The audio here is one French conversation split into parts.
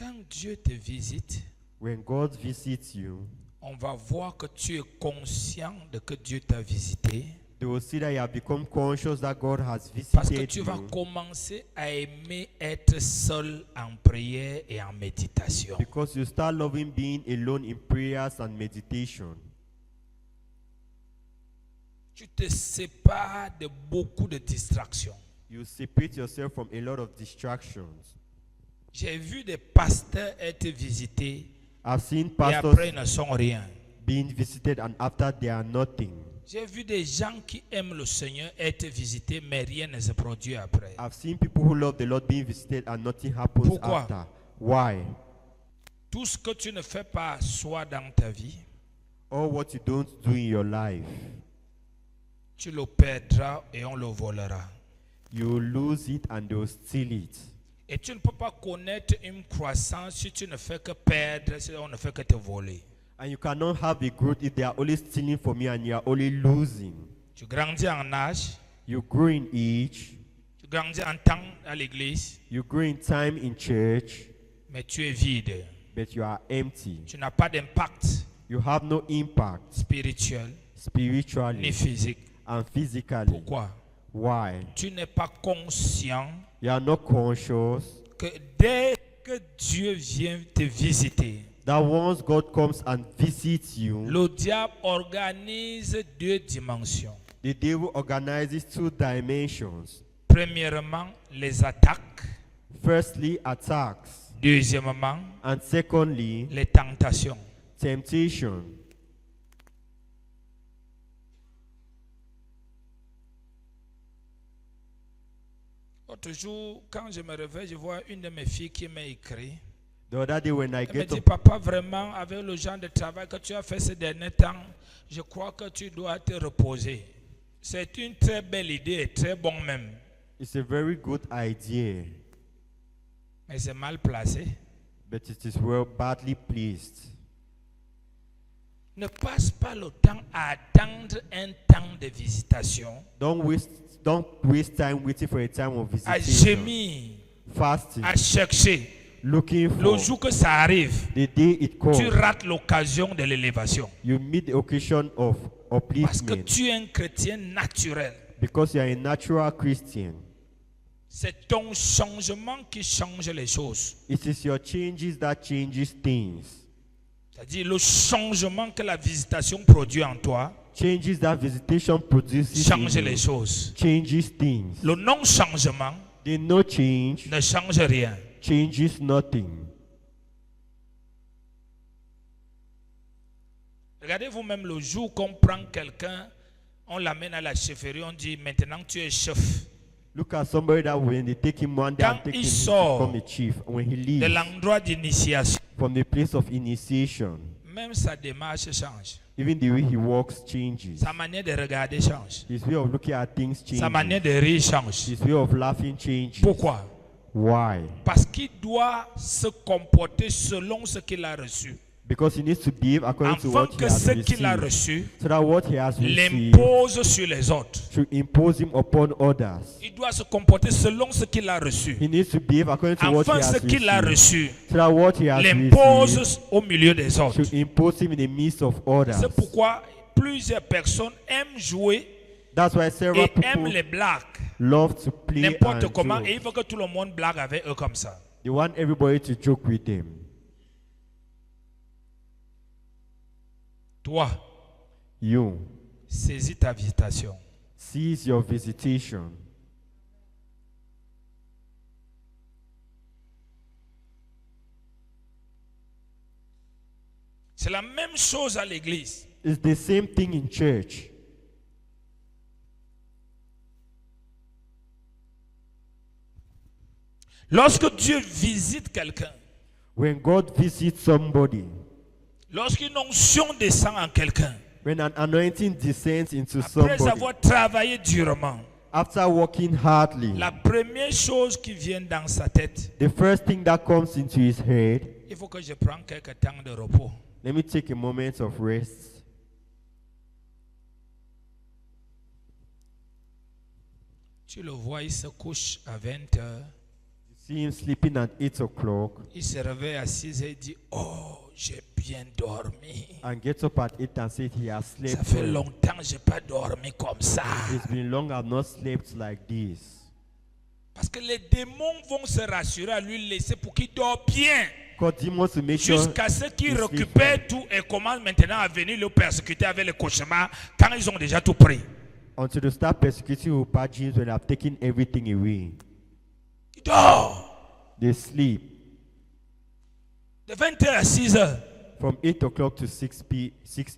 Quand Dieu te visite, when God visits you, on va voir que tu es conscient de que Dieu t'a visité. they will see that you have become conscious that God has Parce que visited tu vas you. commencer à aimer être seul en prière et en méditation. Because you start loving being alone in prayers and meditation. Tu te sépares de beaucoup de distractions. You separate yourself from a lot of distractions. J'ai vu des pasteurs être visités I've seen et pastors après ils ne sont rien. being visited and after they are nothing. J'ai vu des gens qui aiment le Seigneur être visités, mais rien ne se produit après. I've seen people who love the Lord being visited and nothing happens Pourquoi? after. Why? Tout ce que tu ne fais pas soi dans ta vie, Or what you don't do in your life, tu le perdras et on le volera. you will lose it and they will steal it. Et tu ne peux pas connaître une croissance si tu ne fais que perdre, si on ne fait que te voler. And you cannot have a growth if they are only stealing from you and you are only losing. Tu grandis en âge, You grow in age, tu grandis en temps à l'église, you grow in time in church, mais tu es vide. but you are empty. Tu n'as pas d'impact You have no impact spirituel ni spiritually physique. and physically. Pourquoi? Why? Tu n'es pas conscient You are not conscious que dès que Dieu vient te visiter, that once God comes and visits you, le diable organise deux dimensions. the devil organizes two dimensions. Premièrement, les attaques. Firstly, attacks, Deuxièmement, and secondly, les tentations. temptation. L'autre jour, quand je me réveille, je vois une de mes filles qui m'a écrit. The other day when I Elle me get dit, up, papa, vraiment, avec le genre de travail que tu as fait ces derniers temps, je crois que tu dois te reposer. C'est une très belle idée et très bon même. it's a very good idea, Mais c'est mal placé. but it is well badly placed. Ne passe pas le temps à attendre un temps de visitation, Don't waste time waiting for a time of à visitation. gémir, Fasting, à chercher. looking Le for jour que ça arrive, the day it tu comes. rates l'occasion de l'élévation. You meet the occasion of Parce que upliftment tu es un chrétien naturel. because you are a natural Christian. C'est ton changement qui change les choses. It is your changes that changes things. C'est-à-dire le changement que la visitation produit en toi Changes that visitation produces change in les you. choses. Changes things. Le non-changement The no change ne change rien. changes nothing. Regardez vous-même le jour qu'on prend quelqu'un, on l'amène à la chefferie, on dit maintenant tu es chef. Look at somebody that when they take him one day and Quand take il him to sort become a chief, when he De leaves l'endroit d'initiation, from the place of initiation, même sa démarche change. even the way he walks changes. Sa manière de regarder change. His way of looking at things Sa manière changes. de rire change. His way of laughing changes. Pourquoi? Why? Parce qu'il doit se comporter selon ce qu'il a reçu. Because he needs to behave according to Afin what he que has ce qu'il a received. reçu So that what he has received l'impose sur les autres. should impose him upon others. Il doit se comporter selon ce qu'il a reçu. He needs to behave according to what he Enfin, has ce qu'il a received. reçu So that what he has received l'impose au milieu des autres. should impose him in the midst of others. C'est pourquoi plusieurs personnes aiment jouer That's why several et aiment people les blagues. love to play N'importe and comment. joke. Et il faut que tout le monde blague avec eux comme ça. They want everybody to joke with them. Toi, You saisis ta visitation. seize your visitation. C'est la même chose à l'église. It's the same thing in church. Lorsque Dieu visite quelqu'un, When God visits somebody, lorsqu'une onction descend en quelqu'un, when an anointing descends into après somebody, avoir travaillé durement, after working hardly, la première chose qui vient dans sa tête, the first thing that comes into his head, il faut que je prenne quelques temps de repos. let me take a moment of rest. Tu le vois, il se couche à 20 heures. You See him sleeping at 8 o'clock Il se réveille à 6 heures et dit, oh, j'ai bien dormi. and gets up at 8 and says he has Ça slept fait well. longtemps que je n'ai pas dormi comme ça. It's been long I've not slept like this. Parce que les démons vont se rassurer à lui laisser pour qu'il dort bien. God demons to make sure Jusqu'à ce qu'ils he sleeps récupèrent well. tout et commencent maintenant à venir le persécuter avec les cauchemars quand ils ont déjà tout pris. Until they start persecuting with bad dreams when I've taken everything away. Il dort. They sleep De 20h à 6h. from 8 o'clock to 6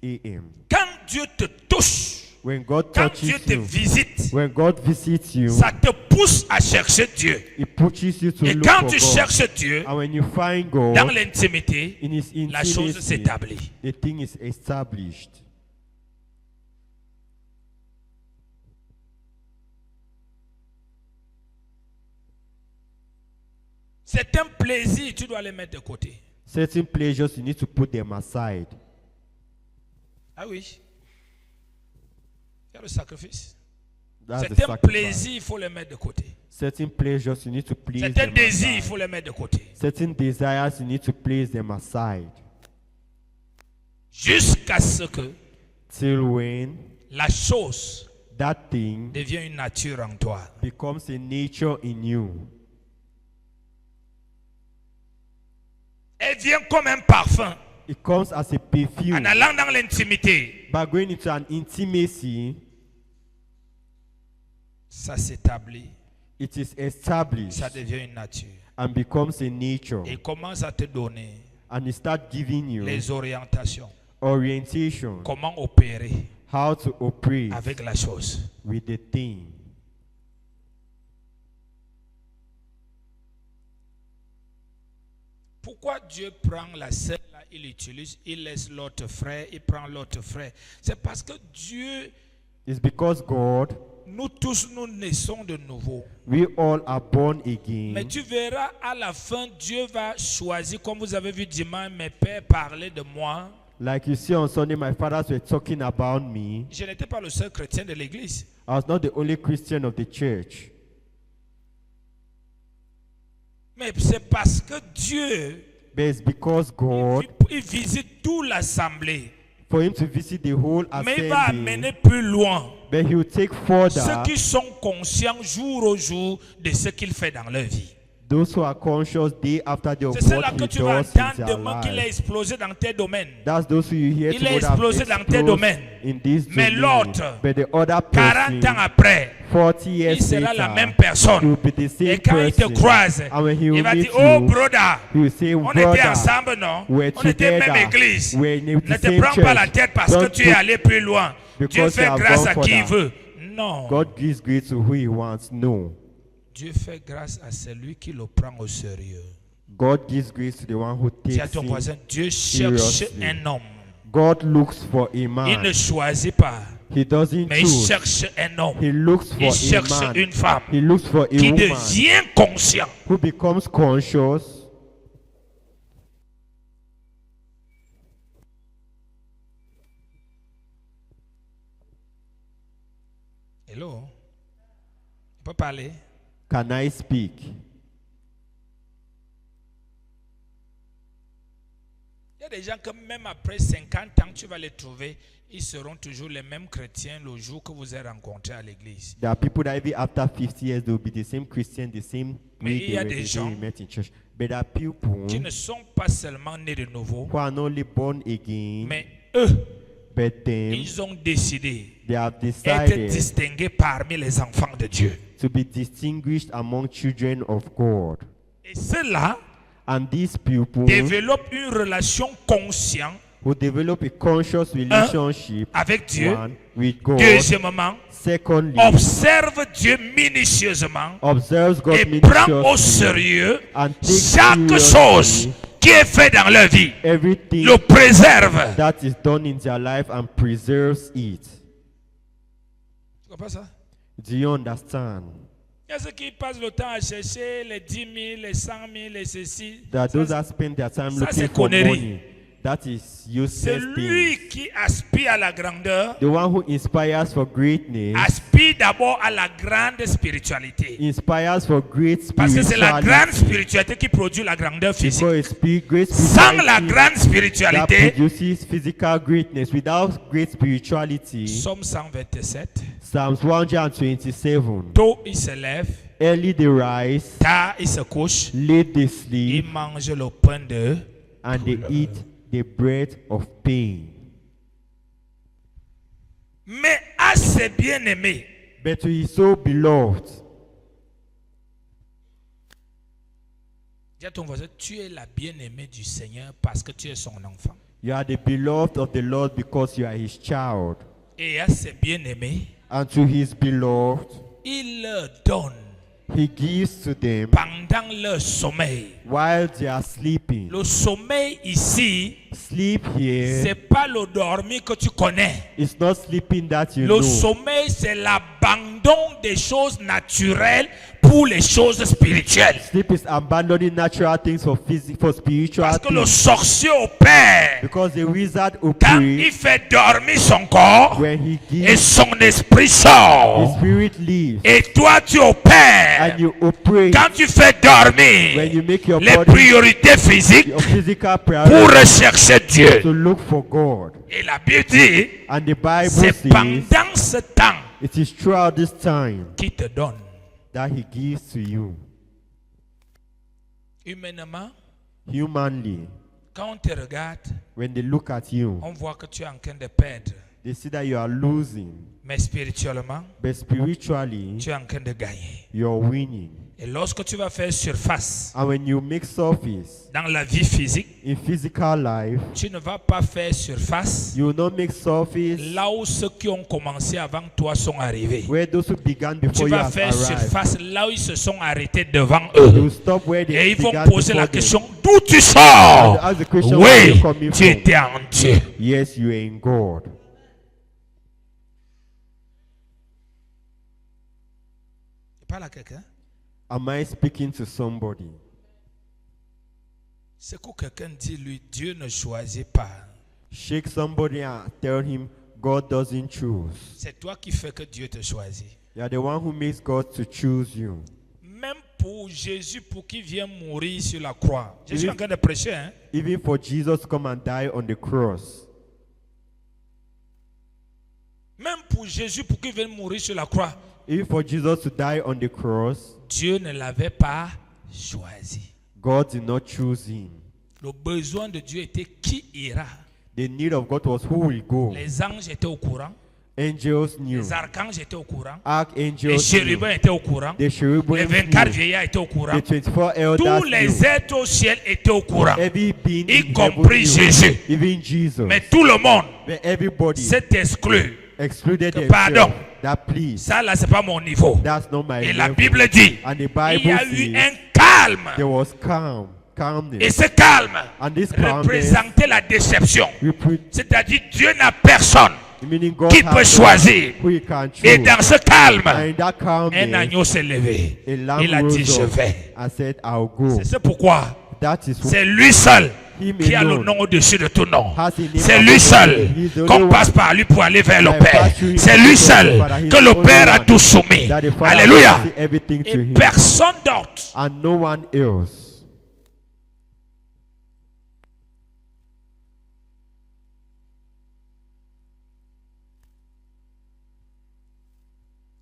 a.m. Quand Dieu te touche, When God quand touches Dieu te you, visite, when God visits you, ça te pousse à chercher Dieu. He pushes you to Et look quand for tu God. cherches Dieu, And when you find dans God l'intimité, in His la chose intimacy, s'établit. the thing is established. C'est un plaisir, tu dois les mettre de côté. Certain pleasures, you need to put them aside. Ah oui. Il y a le sacrifice. That's the C'est un sacrifice. plaisir, il faut les mettre de côté. Certain pleasures, you need to place C'est un them désir, il aside. faut les mettre de côté. Certain desires, you need to place them aside. Jusqu'à ce que Till when la chose that thing devient une nature en toi. becomes a nature in you. Elle vient comme un parfum. It comes as a perfume. En allant dans l'intimité, By going into an intimacy, ça s'établit. it is established Ça devient une nature. and becomes a nature. Et commence à te donner And it starts giving you les orientations. orientation, Comment opérer how to operate avec la chose. with the thing. Pourquoi Dieu prend la selle, là, il utilise, il laisse l'autre frère, il prend l'autre frère. C'est parce que Dieu, It's because God, nous tous, nous naissons de nouveau. we all are born Mais again. tu verras, à la fin, Dieu va choisir, comme vous avez vu dimanche, mes pères parler de moi. Like you see on Sunday, my fathers were talking about me. Je n'étais pas le seul chrétien de l'église. I was not the only Christian of the church. Mais c'est parce que Dieu, But it's because God, il visite toute l'assemblée. for him to visit the whole Mais il va assembly, amener plus loin but he will take ceux further qui sont conscients jour au jour de ce qu'il fait dans leur vie. those who are conscious day after day of C'est cela what que he tu vas does in entendre their demain qu'il a life. explosé dans tes domaines. That's those who you hear Il a to explosé dans tes domaines. in this Mais domain. l'autre, But the other 40 person, ans après, 40 il years sera la later, même he personne. will be the same Et quand il te person. croise, And when he will il va meet dire, oh you, brother, he will say, on était brother, ensemble, non? we're On était même together. église. We're in the Ne te same prends pas la church. tête parce que Don't tu es took- allé plus loin. Dieu because fait you have grâce gone à qui il further. veut. Non. God gives grace to who he wants. No. Dieu fait grâce à celui qui le prend au sérieux. God gives grace to the one who Dis à takes ton him. voisin, Dieu cherche seriously. un homme. God looks for a Il man. ne choisit pas, He doesn't mais il choose. cherche un homme. He looks for Il a cherche man. une femme He looks for a qui woman devient conscient. who becomes conscious. Hello? Tu peux parler? Can I speak? Il y a des gens que même après 50 ans, tu vas les trouver, ils seront toujours les mêmes chrétiens le jour que vous avez rencontrés à l'église. There are people that even after 50 years they will be the same Christian, the same Mais way il y a they were des the day gens we met in church. But there are people Qui ne sont pas seulement nés de nouveau, who are not only born again, mais eux, but them ils ont décidé they have d'être decided distingués parmi les enfants de Dieu. to be distinguished among children of God. Et ceux-là And these people développent une relation consciente who develop a conscious relationship avec Dieu. one with God. Deuxièmement, Secondly, observe Dieu minutieusement observes God et prend au minutiously sérieux and takes chaque chose seriously qui est faite dans leur vie. everything Le préserve. that is done in their life and preserves it. Tu comprends ça? Do you understand? Il y a ceux qui passent le temps à chercher les 10 000, les 100 000, les ceci. That Ça, those that spend their time ça, looking c'est for connerie. money. that is useless Celui things. qui aspire à la grandeur The one who inspires for greatness aspire d'abord à la grande spiritualité. inspires for great Parce que c'est la grande spirituality. spiritualité qui produit la grandeur physique. For great Sans la spirituality grande that spiritualité, produces physical greatness. Without great spirituality, Psaume 127, Psalms 127. tôt il se lève, Early they rise, tard il se couche, late they il sleep, mange le pain de... and they eat the bread of pain. Mais à ses bien-aimés, But to his so beloved, dis à ton voisin, tu es la bien-aimée du Seigneur parce que tu es son enfant. you are the beloved of the Lord because you are his child. Et à ses bien-aimés, And to his beloved, il leur donne he gives to them pendant leur sommeil. while they are sleeping. Le sommeil ici, Sleep here c'est pas le dormir que tu connais. is not sleeping that you Le know. sommeil, c'est l'abandon des choses naturelles pour les choses spirituelles. Sleep is abandoning natural things for for spiritual Parce que le things. sorcier opère Because the wizard quand operates il fait dormir son corps when he et gives son esprit his sort. spirit lives. Et toi, tu opères And you operate quand tu fais dormir when you make your les body priorités physiques your physical pour priority rechercher Dieu. to look for God. Et la Bible dit, And the Bible c'est says pendant ce temps it is throughout this time qu'il te donne. that he gives to you. Humainement, Humanly, quand on te regarde, when they look at you, on voit que tu es en train de perdre. they see that you are losing. Mais spirituellement, But spiritually, tu es en train de gagner. you're winning. Et lorsque tu vas faire surface And when you make surface dans la vie physique, in physical life, tu ne vas pas faire surface you will not make surface là où ceux qui ont commencé avant toi sont arrivés. where those who began Tu before you vas have faire arrived. surface là où ils se sont arrêtés devant You eux. will stop where Et they ils vont began poser la before them. question, d'où tu sors? And ask the question, where are Oui, you coming tu from? étais en Dieu. Yes, you are in God. Je parle à quelqu'un. Am I speaking to somebody? C'est que quelqu'un dit lui, Dieu ne choisit pas. Shake somebody and tell him God doesn't choose. C'est toi qui fais que Dieu te choisit. You are the one who makes God to choose you. Même pour Jésus, pour qu'il vienne mourir sur la croix. Je suis en train de prêcher, hein? Even for Jesus to come and die on the cross. Même pour Jésus, pour qu'il vienne mourir sur la croix. Even for Jesus to die on the cross, Dieu ne l'avait pas choisi. God did not choose him. Le besoin de Dieu était qui ira. The need of God was who will go. Les anges étaient au courant. Angels knew. Les archanges étaient au courant. Les Archangels knew. chérubins étaient au courant. The cherubims Les 24 knew. vieillards étaient au courant. The 24 elders Tous les knew. êtres au ciel étaient au courant. Every being Y in heaven compris knew. Jésus. Even Jesus. Mais tout le monde But everybody s'est exclu. excluded Que themselves. pardon. That please. Ça là, c'est pas mon niveau. That's not my Et la level. Bible dit, And the il Bible y a eu says un calme. there was calmness. Et ce calme And this calmness représentait la déception. C'est-à-dire Dieu n'a personne meaning God qui peut has choisir. who he can choose. Et dans ce calme, And in that un calmness, agneau s'est levé. a lamb Il a dit, rose je up vais. and said, I'll go. C'est pourquoi That is c'est lui seul Him qui a le alone nom au-dessus de tout nom. has a name C'est above lui all seul names. He's the only qu'on one passe par lui pour aller vers le that Père. pass through him C'est to lui go to seul the Father. He's que the le only Père a one tout soumis. that the Father Alléluia. has everything to Et him. personne d'autre. And no one else.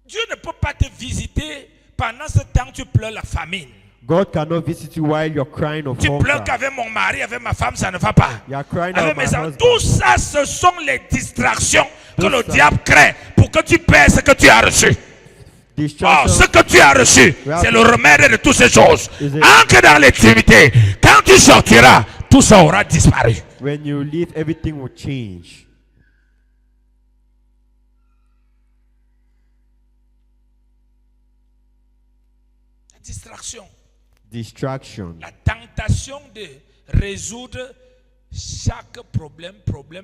Dieu ne peut pas te visiter pendant ce temps tu pleures la famine. God cannot visit you while you're crying of Tu pleures hunger. qu'avec mon mari, avec ma femme, ça ne va pas. You are crying Avec out my mes enfants. husband. Tout ça, ce sont les distractions que Tout le ça. diable crée pour que tu perds ce que tu as reçu. Oh, Distraction. ce que tu as reçu, Yeah. c'est le remède de toutes ces choses. Is it- Entre dans l'intimité. Quand tu sortiras, tout ça aura disparu. When you leave, everything will change. La distraction. Distraction. La tentation de résoudre chaque problème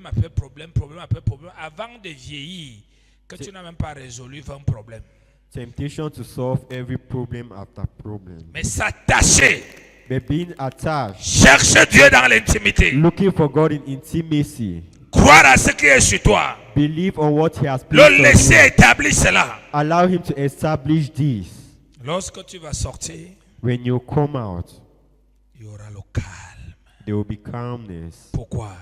après problème après problème, avant de vieillir, que tu n'as même pas résolu 20 problèmes. Temptation to solve every problem after problem. Mais s'attacher But being attached, Cherche Dieu dans l'intimité. looking for God in intimacy, Croire à ce qui est sur toi. believe on what He has Le placed on laisser you. établir cela. Allow Him to establish this. Lorsque tu vas sortir, When you come out, il y aura le calme. there will be calmness. Pourquoi?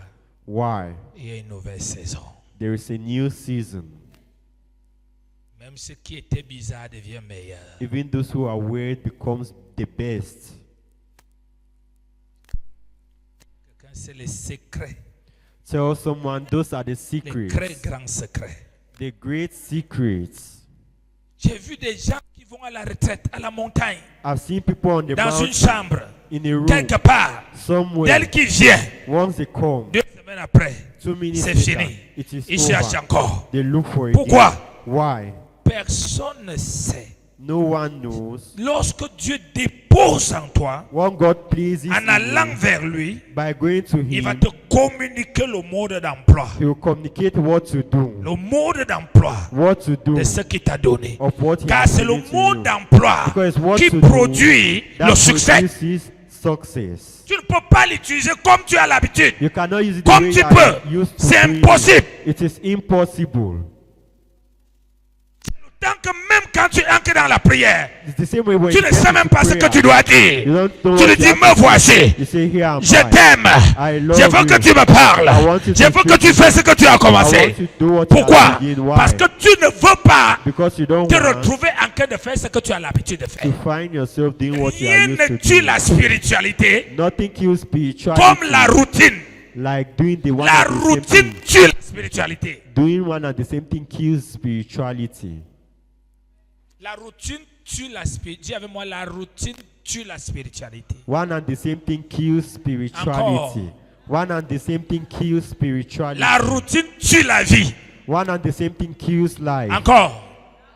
Why? Il y a une nouvelle saison. There is a new season. Même ce qui était bizarre devient meilleur. Even those who are weird becomes the best. Quelqu'un c'est les secrets. Tell someone those are the Les secrets. très grands secrets. The great secrets. J'ai vu des gens qui vont à la retraite, à la montagne, I've seen people on the dans une mountain, chambre, in a room, quelque part. somewhere. Dès qu'il vient, Once they come, 2 semaines après, 2 minutes c'est later, fini. it is Ils cherchent over. encore. They look for it. Pourquoi? Why? Personne ne sait. No one knows. Lorsque Dieu dépose en toi, When God pleases en allant you, vers lui, by going to il va Him, te communiquer le mode d'emploi. He will communicate what to do. Le mode d'emploi What to do. de ce qu'il t'a donné. Of what He Car has c'est le given to mode you. d'emploi Because what qui to do, produit that le succès. produces success. Tu ne peux pas l'utiliser comme tu as l'habitude. You cannot use it the Comme way tu you peux. are used to C'est doing it. impossible. It is impossible. Tant que même quand tu entres dans la prière, It's the same way when tu you ne get sais même into pas ce que prayer. tu dois dire. You don't know Tu what lui you dis, have me to voici. say. You say, here am Je I. t'aime. I love Je veux que you. tu me parles. I want you Je to veux que speak tu to fasses ce que tu as I commencé. want you to do what you Pourquoi? have begin. Why? Parce que tu ne veux pas Because you don't te want retrouver en train de faire ce que tu as l'habitude de to faire. find yourself doing what you are Rien used ne to tue do. la spiritualité Nothing kills spirituality comme la routine. like doing the one La and the same routine thing. tue la spiritualité. Doing one and the same thing kills spirituality. La routine tue la spiritualité. Dis avec moi, la routine tue la spiritualité. One and the same thing kills spirituality. One and the same thing kills spirituality. La routine tue la vie. One and the same thing kills life. Encore.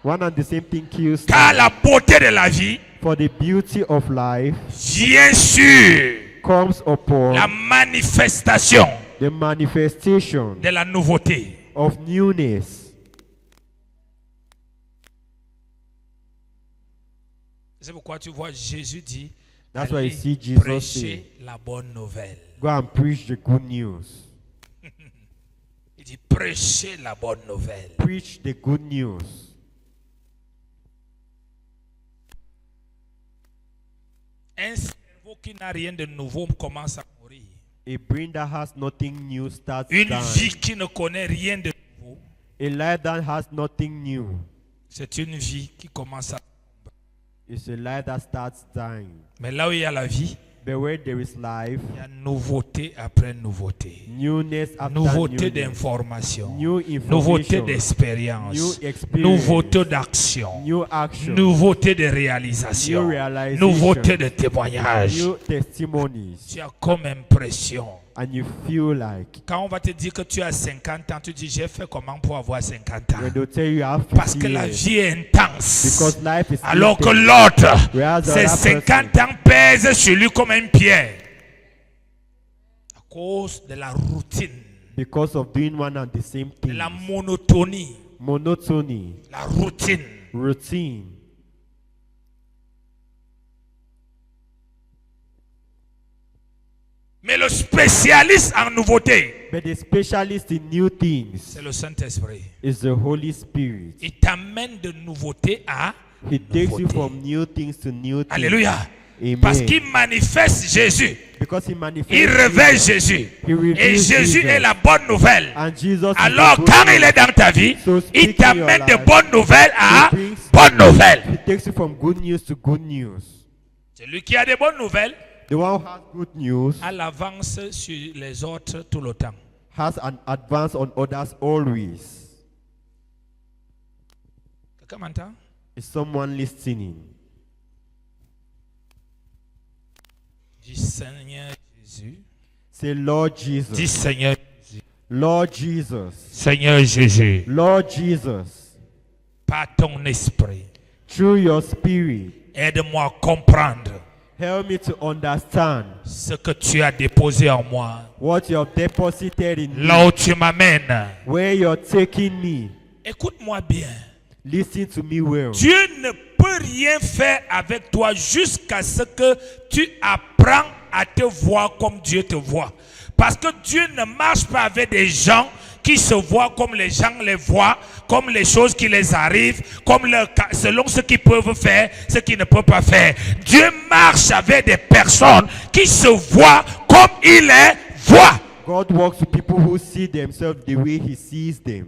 One and the same thing kills Car life. la beauté de la vie For the beauty of life vient sur comes upon la manifestation the manifestation de la nouveauté. of newness. C'est pourquoi tu vois Jésus dit, That's why you allez see Jesus prêcher say, la bonne nouvelle. go and preach the good news. Il dit prêcher la bonne nouvelle. Preach the good news. Un cerveau qui n'a rien de nouveau commence à mourir. A brain that has nothing new starts Une dying. vie qui ne connaît rien de nouveau, A life that has nothing new c'est une vie qui commence à... is a life that starts dying. Mais là où il y a la vie, But where there is life, il y a nouveauté après nouveauté. newness after Nouveauté newness, d'information. new Nouveauté information, d'expérience. new experience, Nouveauté d'action. new action, Nouveauté de réalisation. new realization, Nouveauté de témoignage. new testimonies, Tu as comme impression. and you feel like Quand on va te dire que tu as 50 ans, tu dis j'ai fait comment pour avoir 50 ans? when they tell you you have Parce 50 que la years, vie est intense. because life is Alors que intense. l'autre, Whereas the ses other 50 ans pèsent sur lui comme un pierre. À cause de la routine, because of doing one and the same de thing, la monotonie, monotony, la routine. routine. Mais le spécialiste en nouveauté, But the specialist in new things c'est le Saint-Esprit. is the Holy Spirit. Il t'amène de nouveauté à He takes you nouveauté. from new things to new things. Alléluia. Amen. Parce qu'il manifeste Jésus. Because he manifests Il révèle Jesus. Jésus. He reveals Et Jésus Jesus. est la bonne nouvelle. And Jesus is Alors the good quand news. il est dans ta vie, So il speak in your t'amène de life. bonnes nouvelles à He brings- bonnes nouvelles. He takes you from good news to good news. Celui qui a des bonnes nouvelles The one who has good news a l'avance sur les autres tout le temps. has an advance on others always. Quelqu'un m'entend? Is someone listening? Dis Seigneur Jésus. Say, Lord Dis Jesus. Seigneur Jésus. Lord Jesus. Seigneur Jésus. Lord Jesus. Par ton esprit, Through your spirit, aide-moi à comprendre help me to understand ce que tu as déposé en moi. what you have deposited in me. Là où tu m'amènes. Where you're taking me. Écoute-moi bien. Listen to me well. Dieu ne peut rien faire avec toi jusqu'à ce que tu apprennes apprends à te voir comme Dieu te voit. Parce que Dieu ne marche pas avec des gens qui se voient comme les gens les voient, comme les choses qui les arrivent, selon ce qu'ils peuvent faire, ce qu'ils ne peuvent pas faire. Dieu marche avec des personnes qui se voient comme il les voit. God walks with people who see themselves the way he sees them.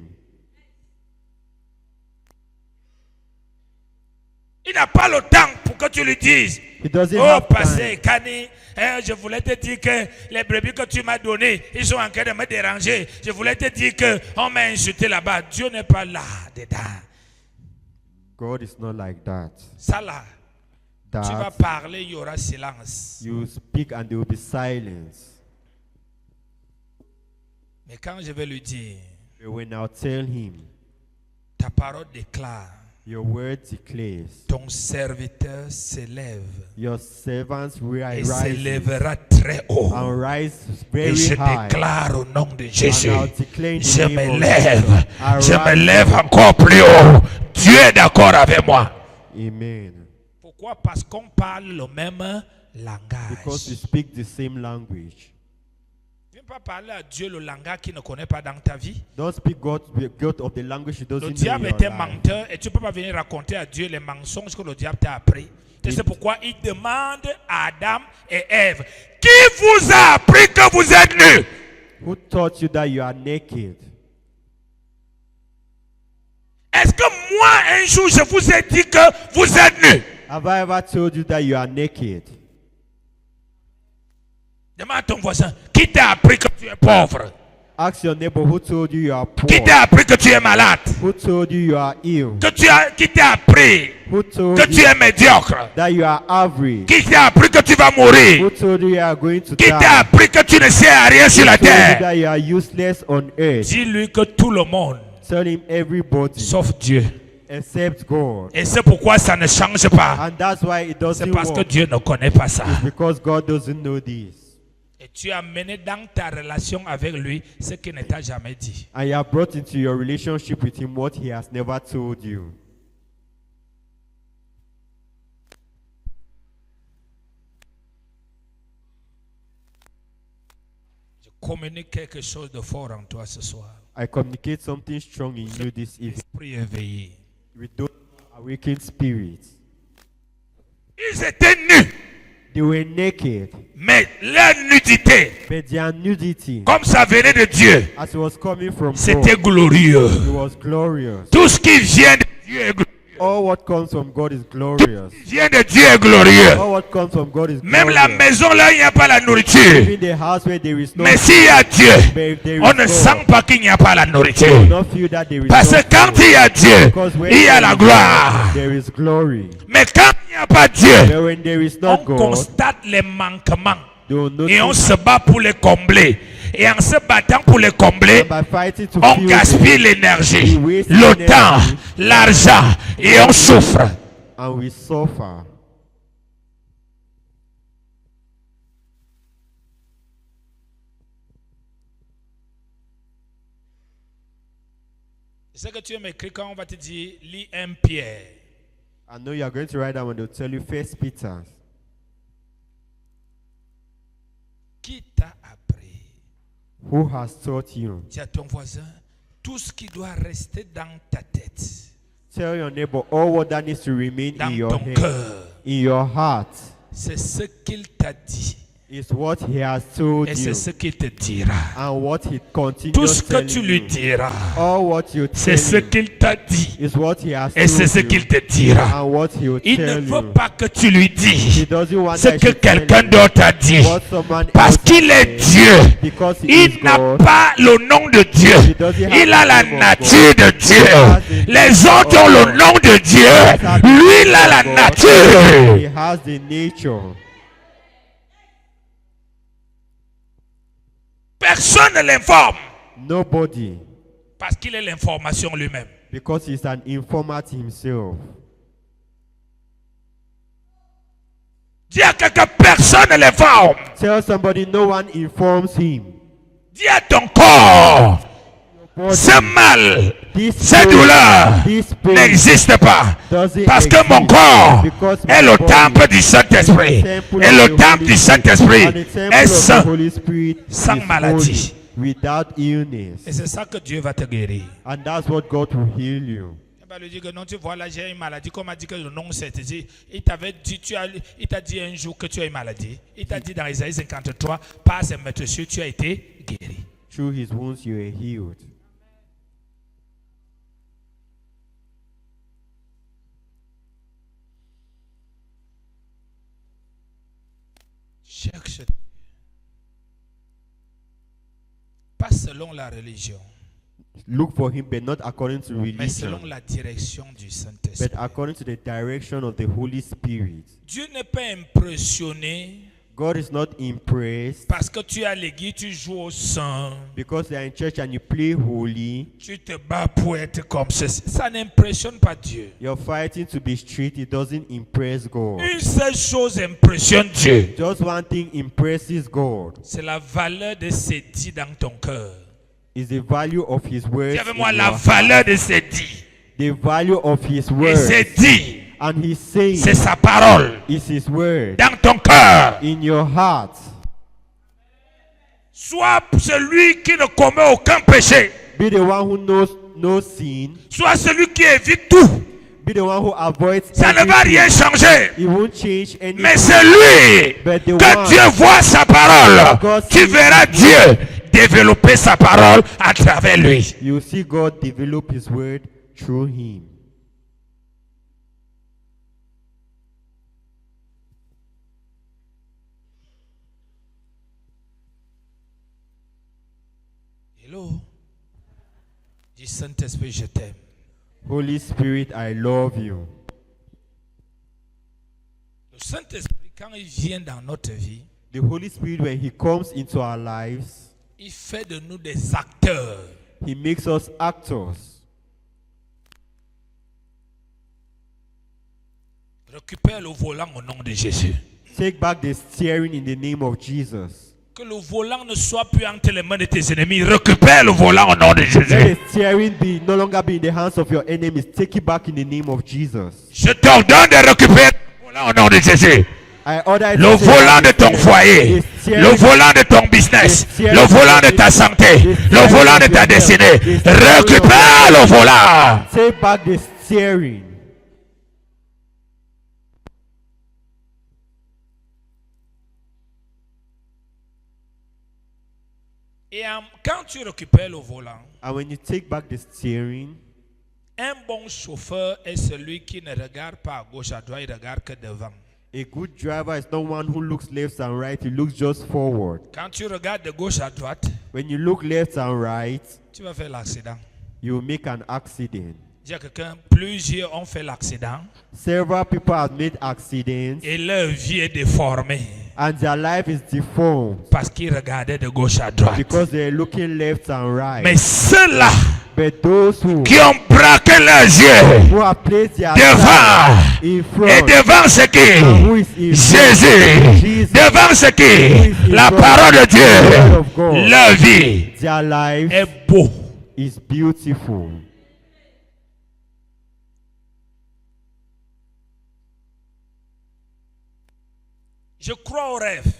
Il n'a pas le temps pour que tu lui dises. He doesn't Oh, have passé, time. Kani, je voulais te dire que les brebis que tu m'as données, ils sont en train de me déranger. Je voulais te dire qu'on m'a insulté là-bas. Dieu n'est pas là dedans. God is not like that. Ça là, tu vas That parler, il y aura silence. you speak and there will be silence. Mais quand je vais lui dire, But when I'll tell him, ta parole déclare, your word declares, ton serviteur s'élève your servants et rise s'élèvera très haut. and rise Et very je high. déclare au nom de Jésus, And I'll declare in the je name of m'élève, Jesus, je arise. m'élève encore plus haut. Dieu est d'accord avec moi. Amen. Pourquoi? Parce qu'on parle le même Because we langage. speak the same language. Ne viens pas parler à Dieu le langage qu'il ne connaît pas dans ta vie. Don't speak God of the language he Le doesn't know in diable your est un life. menteur et tu ne peux pas venir raconter à Dieu les mensonges que le diable t'a appris. Et c'est pourquoi il demande à Adam et Ève, qui vous a appris que vous êtes nus? Who taught you that you are naked? Est-ce que moi un jour je vous ai dit que vous êtes nus? Have I ever told you that you are naked? Demande à ton voisin, qui t'a appris que tu es pauvre? Ask your neighbor who told you you are Qui poor. t'a appris que tu es malade? Who told you you are ill? Qui t'a appris Who told que tu you es médiocre? that you are average? Qui t'a appris que tu vas Who mourir? told you you are going to Qui t'a die? appris que tu ne sais à rien sur Who la told you terre? that you are useless on earth? Dis-lui que tout le monde, Tell him everybody sauf Dieu. except God. Et c'est pourquoi ça ne change pas. And that's why it C'est doesn't parce que work. Dieu ne connaît pas ça. It's because God doesn't know this. Et tu as mené dans ta relation avec lui ce qu'il ne t'a jamais dit. And you have brought into your relationship with him what he has never told you. Je communique quelque chose de fort en toi ce soir. I communicate something strong in you this evening Esprit éveillé. with those awakened spirits. Ils étaient nus, They were naked, mais leur nudité, but their nudity, comme ça venait de Dieu, as it was coming from c'était God, glorieux. it was glorious. Tout ce qui vient de Dieu est glorieux. All what comes from God is glorious. Vient de Dieu est glorieux. All what comes from God is Même la glorious. maison là, il n'y a pas la nourriture. Even the house where there is no Mais s'il y a Dieu, but if there on is ne God, sent pas qu'il n'y a pas la you nourriture. will not feel that there is Parce no que quand food. il y a Dieu, Because when il y a there la is gloire. God, there is glory. Mais quand il n'y a pas Dieu, But when there is on not God, constate les manquements they will et on notice se bat pour les combler. Et en se battant pour les combler, that by fighting to on feel gaspille it, l'énergie, we waste le temps, energy. l'argent et on souffre. and we suffer. C'est que tu as écrit quand on va te dire, lis 1 Pierre. I know you are going to write down when they'll tell you First Peter. Qui t'a appris? Who has taught you? Dis à ton voisin, tout ce qui doit rester dans ta tête, Tell your neighbor all what that needs to remain dans in your ton head, cœur, in your heart, c'est ce qu'il t'a dit is what he has told et you c'est ce qu'il te dira. and what he continues Tout ce que telling tu lui you. diras, All what you c'est tell ce him qu'il t'a dit is what he has et c'est told ce you qu'il te dira. and what he will Il ne tell veut you. pas que tu lui He dises doesn't want ce that que you tell quelqu'un him d'autre a dit. what someone Parce else qu'il has est said. Dieu. Because he Il is n'a God. pas le nom de Dieu. Il a la nature de Dieu. Les autres ont le nom de Dieu. Lui, il a la He nature. has the nature. Personne ne l'informe. Nobody, Parce qu'il est l'information lui-même. because he's an informant himself. Dis à quelqu'un, personne ne l'informe. Tell somebody no one informs him. Dis à ton corps, ce mal, this cette pain, douleur this pain n'existe pas. doesn't Parce que mon exist, corps because est my le body temple du is Saint-Esprit. the temple Et of le the temple Holy du Spirit, Saint-Esprit and the temple est of the saint, Holy Spirit sans is maladie. holy, without illness. Et c'est ça que Dieu va te guérir. And that's what God will heal you. Il va lui dire que non, tu vois là, j'ai une maladie. Comme a dit que le nom c'est dit, il t'avait dit, il t'a dit un jour que tu as une maladie. Il t'a dit dans Isaïe 53, par ses méthodes, tu as été guéri. Through his wounds you are healed. Cherche pas selon la religion, Look for him, but not according to mais selon religion, la direction du but Saint-Esprit. according to the direction of the Holy Spirit. Dieu n'est pas impressionné God is not impressed parce que tu es à l'église, tu joues au sang, because you are in church and you play holy. tu te bats pour être comme ceci. Ça n'impressionne pas Dieu. You're fighting to be strict. It doesn't impress God. Une seule chose impressionne Dieu. Just one thing impresses God. C'est la valeur de ces dits dans ton cœur. Is the value of his words. Dis avec moi in la your valeur de ces dits. The value of his Et words. ces dits, And he's saying c'est sa parole is his word dans ton cœur. in your heart. Soit celui qui ne commet aucun péché, Be the one who knows no sin. soit celui qui évite tout. Be the one who avoids Ça ne va everything. rien changer. It won't change anything. Mais c'est lui But the que one Dieu voit sa parole. God Tu sees verras his Dieu développer sa parole à travers lui. You see God develop his word through him. Hello. Dis Saint-Esprit, je t'aime. Holy Spirit, I love you. Le Saint-Esprit, quand il vient dans notre vie, The Holy Spirit, when he comes into our lives, il fait de nous des acteurs. he makes us actors. Récupère le volant au nom de Jésus. Take back the steering in the name of Jesus. Que le volant ne soit plus entre les mains de tes ennemis. Récupère le volant au nom de Let Jésus. the steering be no longer be in the hands of your enemies. Take it back in the name of Jesus. Je t'ordonne de récupérer le volant au nom de Jésus. I order you Le to take volant back de the ton steering. foyer, The steering- le volant de ton business, the steering le volant of de your ta business, santé, the le steering volant of de ta your destinée. health, the steering Récupère le volant. Take back the steering. Et quand tu récupères le volant, And when you take back the steering, un bon chauffeur est celui qui ne regarde pas à gauche, à droite, il regarde que devant. a good driver is not one who looks left and right. He looks just forward. Quand tu regardes de gauche à droite, When you look left and right, tu vas faire l'accident. you will make an accident. Dis à quelqu'un, plusieurs ont fait l'accident Several people have made accidents et leur vie est déformée and their life is deformed parce qu'ils regardaient de gauche à droite. because they're looking left and right. Mais ceux-là But those who qui ont braqué leurs yeux have placed their devant life in et front, devant ce who is qui in Jésus, Jesus, devant ce qui la parole de Dieu, leur vie their life est beau. is beautiful. Je crois aux rêves,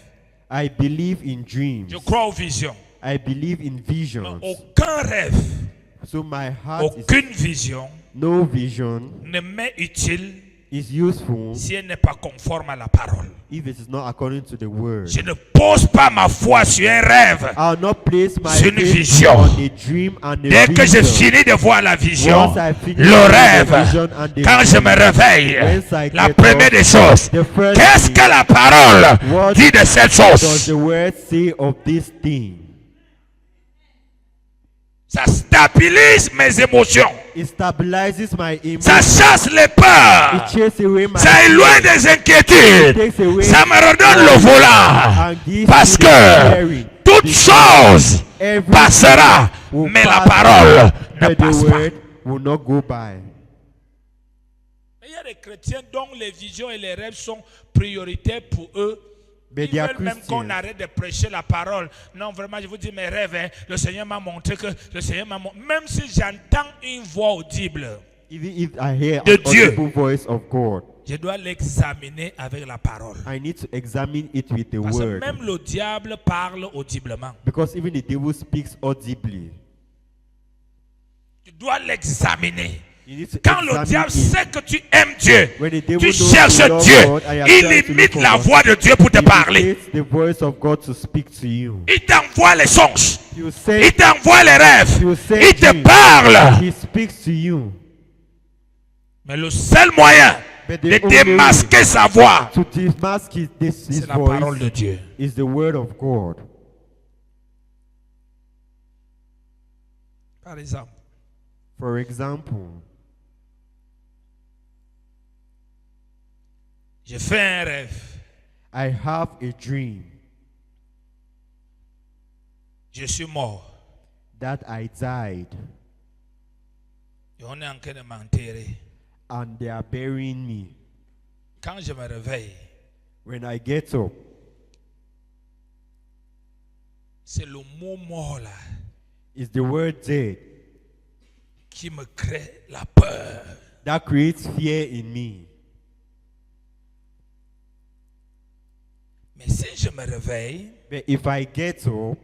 I believe in dreams. je crois aux visions. I believe in Mais visions. aucun rêve, So my heart is aucune vision no vision ne m'est utile is useful si elle n'est pas conforme à la parole. if it is not according to the word. Je ne pose pas ma foi sur un rêve. I'll not place my C'est une faith vision. on a dream and a Dès que je vision. finis de voir la vision, Once I finish le the rêve, vision and the quand je me vision, réveille, once I la get première up, des choses, the first qu'est-ce thing, que la parole what dit de cette does chose? the word say of this thing? Ça stabilise mes émotions. It stabilizes my Ça emotions. chasse les peurs. It chases away my Ça éloigne fears. des inquiétudes. Takes away Ça me redonne le volant. and gives Parce me the que steering. toute Because chose everything passera, will mais la pass, parole ne but passe the pas. word will not go by. Il y a des chrétiens dont les visions et les rêves sont prioritaires pour eux But Ils they are veulent même qu'on Christians. arrête de prêcher la parole. Non, vraiment, je vous dis mes rêves. Hein, le Seigneur m'a montré que le Seigneur m'a montré. Même si j'entends une voix audible, Even if I hear De an Dieu. audible voice of God, je dois l'examiner avec la parole. I need to examine it with the Parce que word. même le diable parle audiblement. Because even the devil speaks audibly. Tu dois l'examiner. You need to Quand le examine diable it. sait que tu aimes Dieu, When the devil tu knows cherches you love Dieu, God, I am il trying to imite look la for voix de Dieu pour te He parler. imitates the voice of God to speak to you. Il t'envoie les songes. He will Il say, t'envoie les rêves. he will say Il te dreams. parle. He speaks to you. Mais le seul moyen But de the only démasquer way sa voix, to demark his c'est la parole de voice Dieu. is the word of God. Par exemple, For example, j'ai fait un rêve. I have a dream Je suis mort. that I died Et on est en train de m'enterrer. and they are burying me. Quand je me réveille, When I get up, c'est le mot mort là it's the word dead qui me crée la peur. that creates fear in me. Mais si je me réveille But if I get up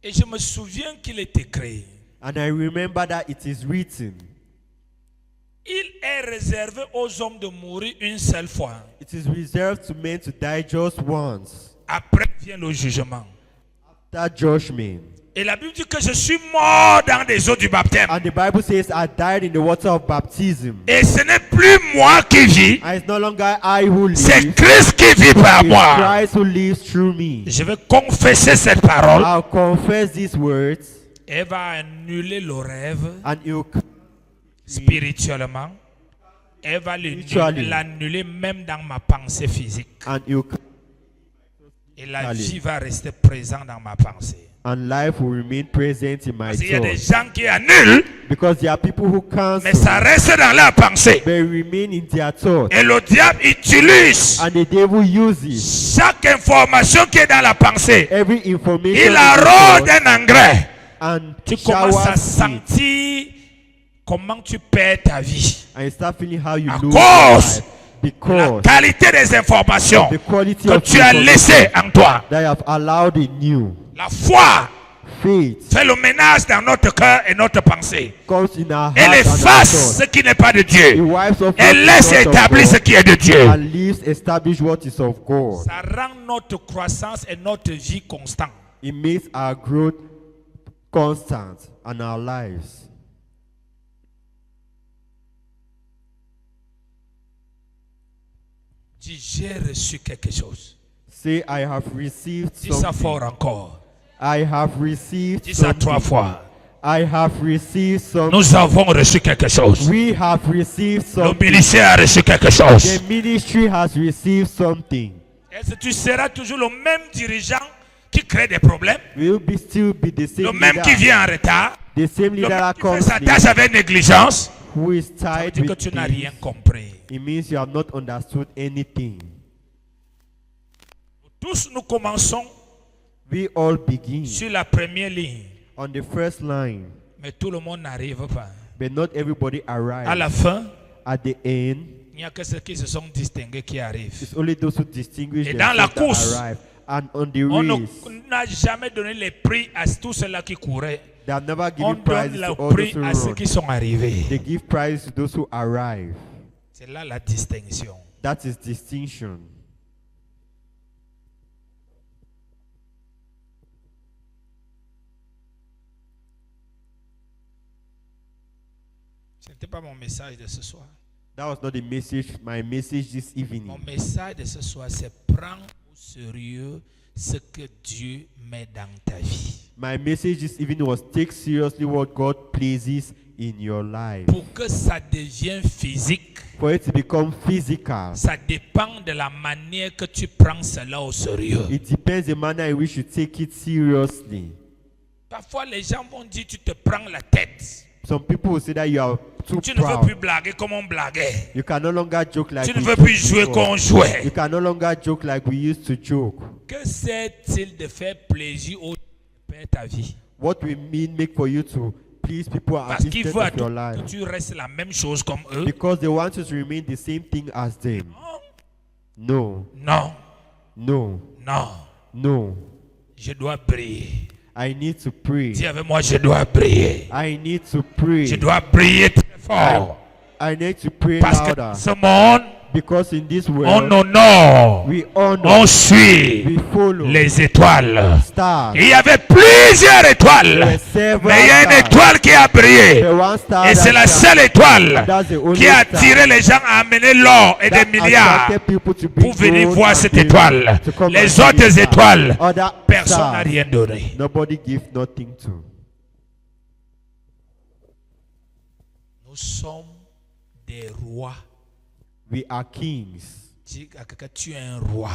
et je me souviens qu'il est écrit, and I remember that it is written, il est réservé aux hommes de mourir une seule fois. it is reserved to men to die just once. Après vient le jugement. That judgment. Et la Bible dit que je suis mort dans des eaux du baptême. And the Bible says, I died in the water of baptism. Et ce n'est plus moi qui vis, And it's no longer I who live, c'est Christ qui vit par it's moi. Christ who lives through me. Je vais confesser cette parole. I'll confess these words, Elle va annuler le rêve and you spirituellement. Elle va Spiritually. l'annuler même dans ma pensée physique. and you Et la Allez. vie va rester présente dans ma pensée. and life will remain present in my Parce qu'il y a des thoughts. gens qui annulent, Because there are people who mais ça cancel, reste dans leur pensée. they remain in their thoughts, Et le diable utilise and the devil uses chaque information qui est dans la pensée. every information Il in the arrose thought d'un engrais. and Tu commences à showers it, sentir comment tu perds ta vie. and you start feeling how you À lose cause life La because qualité des informations the quality que of tu as laissées en toi. that you have allowed in you, La foi faith, fait le ménage dans notre cœur et notre pensée. comes in our Elle heart and our efface ce thoughts. qui n'est pas de It Dieu. wipes off Elle what laisse is not of établir ce God qui est de Dieu. and leaves establish what is of God. Ça rend notre croissance et notre vie constante. It makes our growth constant and our lives. Dis, j'ai reçu quelque chose. Say, I have received Dis ça something. fort encore. I have received Dis ça 3 something. fois. I have received something. Nous avons reçu quelque chose. We have received Le something. ministère a reçu quelque chose. The ministry has received something. Est-ce que tu seras toujours le même dirigeant qui crée des problèmes? Will be still be the Le same même qui leader, vient en retard? the same Le leader même that qui fait comes sa late, tâche avec négligence? who is Ça veut tied dire que with tu n'as things. rien compris. It means you have not understood anything. Tous nous commençons We all begin sur la première ligne, on the first line, mais tout le monde n'arrive pas. but not everybody À arrives. la fin, At the end, il n'y a que ceux qui se sont distingués qui arrivent. it's only those who distinguish Et dans la themselves that course, arrive. And on the On race, n'a jamais donné les prix à tous ceux-là qui couraient. they have never On given donne prizes le to all prix those à who ceux run. qui sont arrivés. They give prizes to those who arrive. C'est là la distinction. That is distinction. Ce n'était pas mon message de ce soir. That was not the message, my message this Mon evening. message de ce soir, c'est prendre au sérieux ce que Dieu met dans ta vie. My message this evening was take seriously what God pleases in your life. Pour que ça devienne physique, For it to become physical, ça dépend de la manière que tu prends cela au sérieux. it depends the manner in which you take it seriously. Parfois, les gens vont dire tu te prends la tête. Some people will say that you are too Tu ne veux proud. plus blaguer comme on blaguait. You can no longer joke like Tu ne we veux joked plus jouer before. comme on jouait. You can no longer joke like we used to joke. Que sert-il de faire plaisir aux gens qui perdent ta vie? What we mean make for you to please people at Parce qu'il instead veut à of your tout life. que tu restes la même chose comme eux. Because they want you to remain the same thing as them. No, Non, no, non. no. Je dois briller. I need to pray. Dis avec moi, je dois briller. I need to pray. Je dois briller très fort. I need to pray Parce que louder. dans ce monde, Because in this on world, honore, we on honor, suit we follow les étoiles. stars. Il y avait plusieurs étoiles, There were several mais il y a une stars. étoile qui a brillé. The one star Et c'est la that seule étoile that's the only qui a star attiré les gens à amener l'or et des that milliards attracted people to bring pour venir gold voir and cette silver étoile. to come Les and see autres this star. étoiles, Other personne n'a stars, rien donné. nobody give nothing to. Nous sommes des rois. We are kings. Dis à quelqu'un, tu es un roi.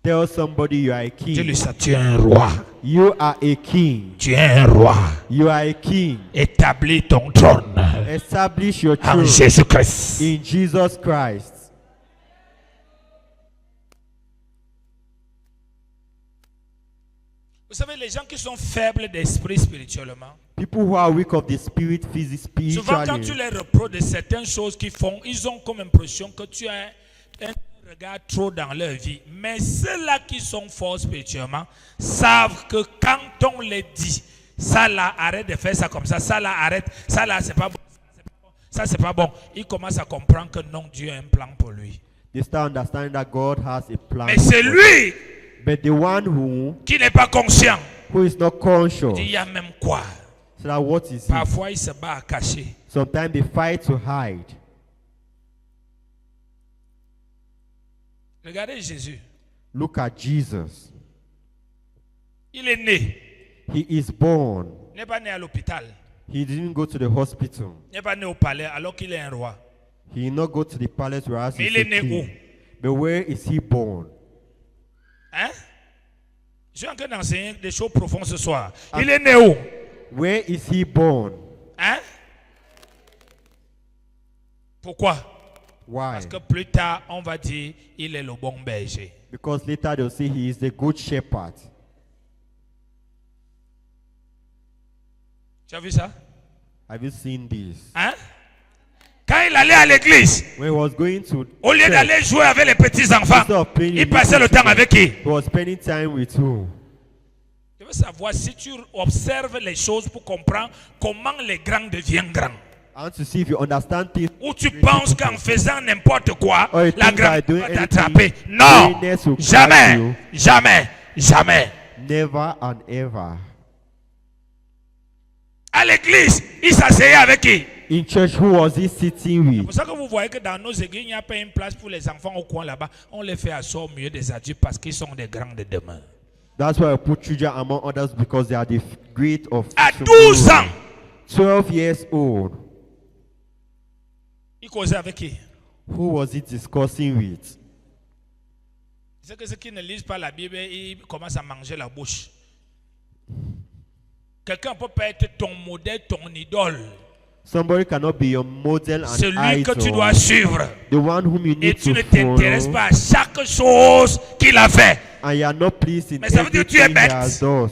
Tell somebody you are a Dis-lui king. ça, tu es un roi. You are a king. Tu es un roi. You are a king. Établis ton trône Establish your en throne Jésus-Christ. in Jesus Christ. Vous savez, les gens qui sont faibles d'esprit spirituellement, People who are weak of the spirit, souvent quand tu spiritually, les reproches de certaines choses qu'ils font, ils ont comme impression que tu as un regard trop dans leur vie. Mais ceux-là qui sont forts spirituellement savent que quand on les dit, ça là, arrête de faire ça comme ça là, arrête, ça là, c'est pas bon, ça c'est pas bon, ils commencent à comprendre que non, Dieu a un plan pour lui. they start understanding that God has a plan. Mais c'est for them. lui But the one qui n'est pas conscient. who is not conscious, Il y a même quoi? so that what is he? Parfois, il se bat à cacher. Sometimes they fight to hide. Regardez Jésus. Look at Jesus. Il est né. He is born. Il n'est pas né à l'hôpital. He didn't go to the hospital. Il n'est pas né au palais alors qu'il est un roi. He did not go to the palace whereas Mais he's il est a né où? king. But where is he born? Hein? Je suis en train d'enseigner des choses profondes ce soir. Il est né où? Where is he born? Hein? Pourquoi? Why? Parce que plus tard, on va dire il est le bon berger. Because later they'll say he is the good shepherd. Tu as vu ça? Have you seen this? Hein? Quand il allait à l'église, When he was going to au lieu church, d'aller jouer avec les petits-enfants, instead of playing il with passait le little temps avec qui? he was spending time with who? Je veux savoir si tu observes les choses pour comprendre comment les grands deviennent grands. I want to see if you understand things. Ou tu penses qu'en faisant n'importe quoi, Or you la think by grande doing va anything, t'attraper. Non, greatness will catch jamais, you. jamais, jamais. Never and ever. À l'église, il s'asseyait avec qui? In church, who was he sitting C'est with? pour ça que vous voyez que dans nos églises, il n'y a pas une place pour les enfants au coin là-bas. On les fait asseoir au milieu des adultes parce qu'ils sont des grands de demain. That's why I put children among others because they are the great of À tomorrow. 12 ans, 12 years old. il causait avec qui? Who was he discussing with? C'est que ceux qui ne lisent pas la Bible, ils commencent à manger la bouche. Quelqu'un peut pas être ton modèle, ton idole. Somebody cannot be your model and Celui que tu dois idol. suivre. The one whom you Et need tu to ne t'intéresses follow. pas à chaque chose qu'il a fait. And you are not pleased in Mais ça veut dire que tu es everything he bête. has done.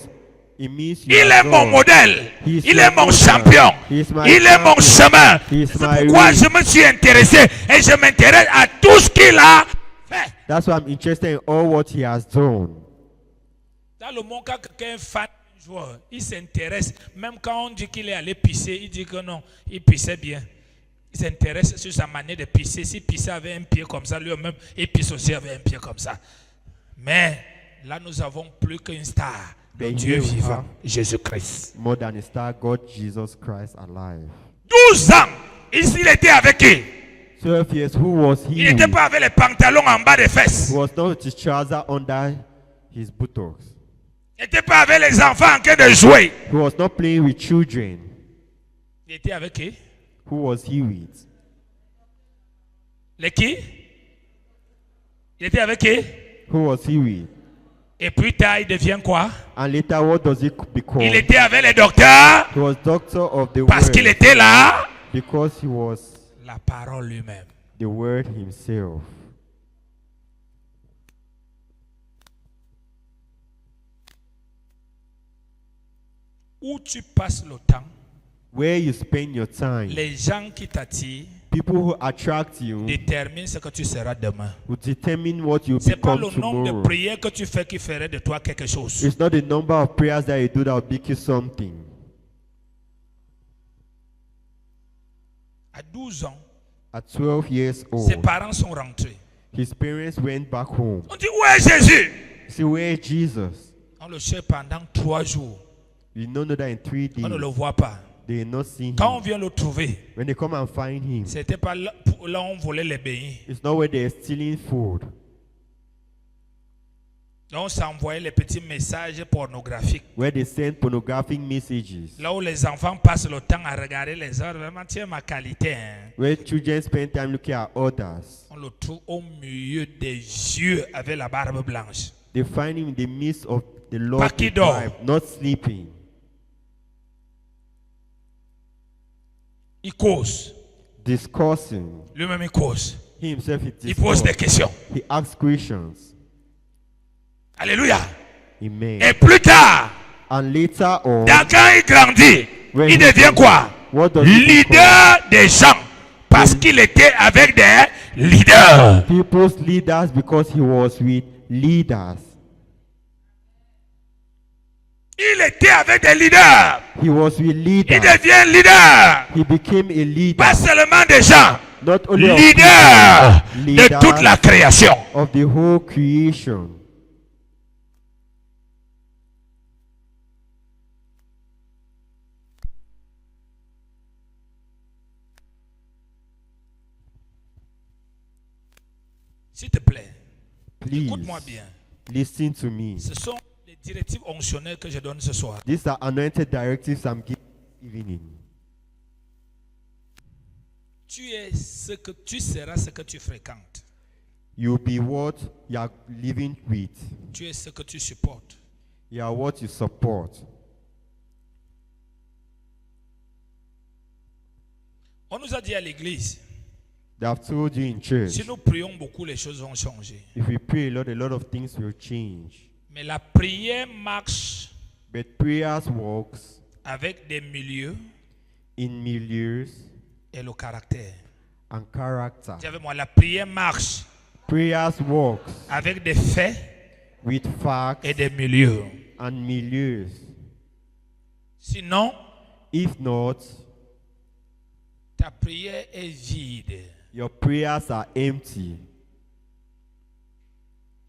It means you Il are est mon God. modèle. He is Il your est mon model. champion. He is my Il est mon champion. chemin. He is C'est my pourquoi way. je me suis intéressé et je m'intéresse à tout ce qu'il a fait. That's why I'm interested in all what he has done. Dans le monde, quand quelqu'un est fan d'un joueur, il s'intéresse. Même quand on dit qu'il est allé pisser, il dit que non, il pissait bien. Il s'intéresse sur sa manière de pisser. S'il pissait avec un pied comme ça, lui-même, il pisse aussi avec un pied comme ça. Mais là, nous avons plus qu'une star. Le But Dieu here we vivant, have Jésus-Christ. more than a star, God Jesus Christ alive. 12 ans, il était avec qui? 12 years, who was he Il n'était with? pas avec les pantalons en bas des fesses. He was not with his trousers under his buttocks. Il n'était pas avec les enfants en train de jouer. He was not playing with children. Il était avec qui? Who was he with? Les qui? Il était avec qui? Who was he with? Et plus tard, il devient quoi? And later, what does he become? Il était avec les docteurs He was doctor of the parce qu'il word était là. because he was La parole lui-même. the word himself. Où tu passes le temps, Where you spend your time, les gens qui t'attirent people who attract you déterminent ce que tu seras demain. will determine what you C'est pas become le nombre de tomorrow. prières que tu fais qui ferait de toi quelque chose. It's not the number of prayers that you do that will make you something. À 12 ans, At 12 years ses old, parents sont rentrés. his parents went back home. On dit, où est Jésus? See, where is Jesus? On le cherche pendant 3 jours. You don't know that in 3 days On ne le voit pas. they not see Quand on him. vient le trouver, When they come and find him, c'était pas là où on volait les beignets. it's not where they're stealing food. Donc on s'envoyait les petits messages pornographiques. Where they send pornographic messages. Là où les enfants passent le temps à regarder les autres, vraiment, tiens ma qualité. Hein. Where children spend time looking at others. On le trouve au milieu des yeux avec la barbe blanche. They find him in the midst of the Lord's Pas qui dort. tribe, not sleeping. Il cause. Discussing. Lui-même, il cause. He himself is Il pose des discussed. questions. He asks questions. Alléluia. Amen. Et plus tard, And later on, quand il grandit, when il he devient quoi? what does he become? Leader des gens. Parce qu'il était avec des leaders. People's leaders because he was with leaders. Il était avec des leaders. He was with Il leaders. devient leader. He became a leader. Pas seulement des gens. Not only of Leader people, de leaders toute la création. of the whole creation. S'il te plaît, Please écoute-moi bien. listen to me. Ce sont les directives onctionnelles que je donne ce soir. These are anointed directives I'm giving this evening. Tu seras ce que tu fréquentes. You'll be what you are living with. Tu es ce que tu supportes. You are what you support. On nous a dit à l'église, They have told you in church, si nous prions beaucoup, les choses vont changer. if we pray a lot of things will change. Mais la prière marche But prayers works avec des milieux in milieux et le caractère. and character. Dis avec moi, la prière marche Prayers works avec des faits with facts et des milieux. and milieux. Sinon, If not, ta prière est vide. your prayers are empty.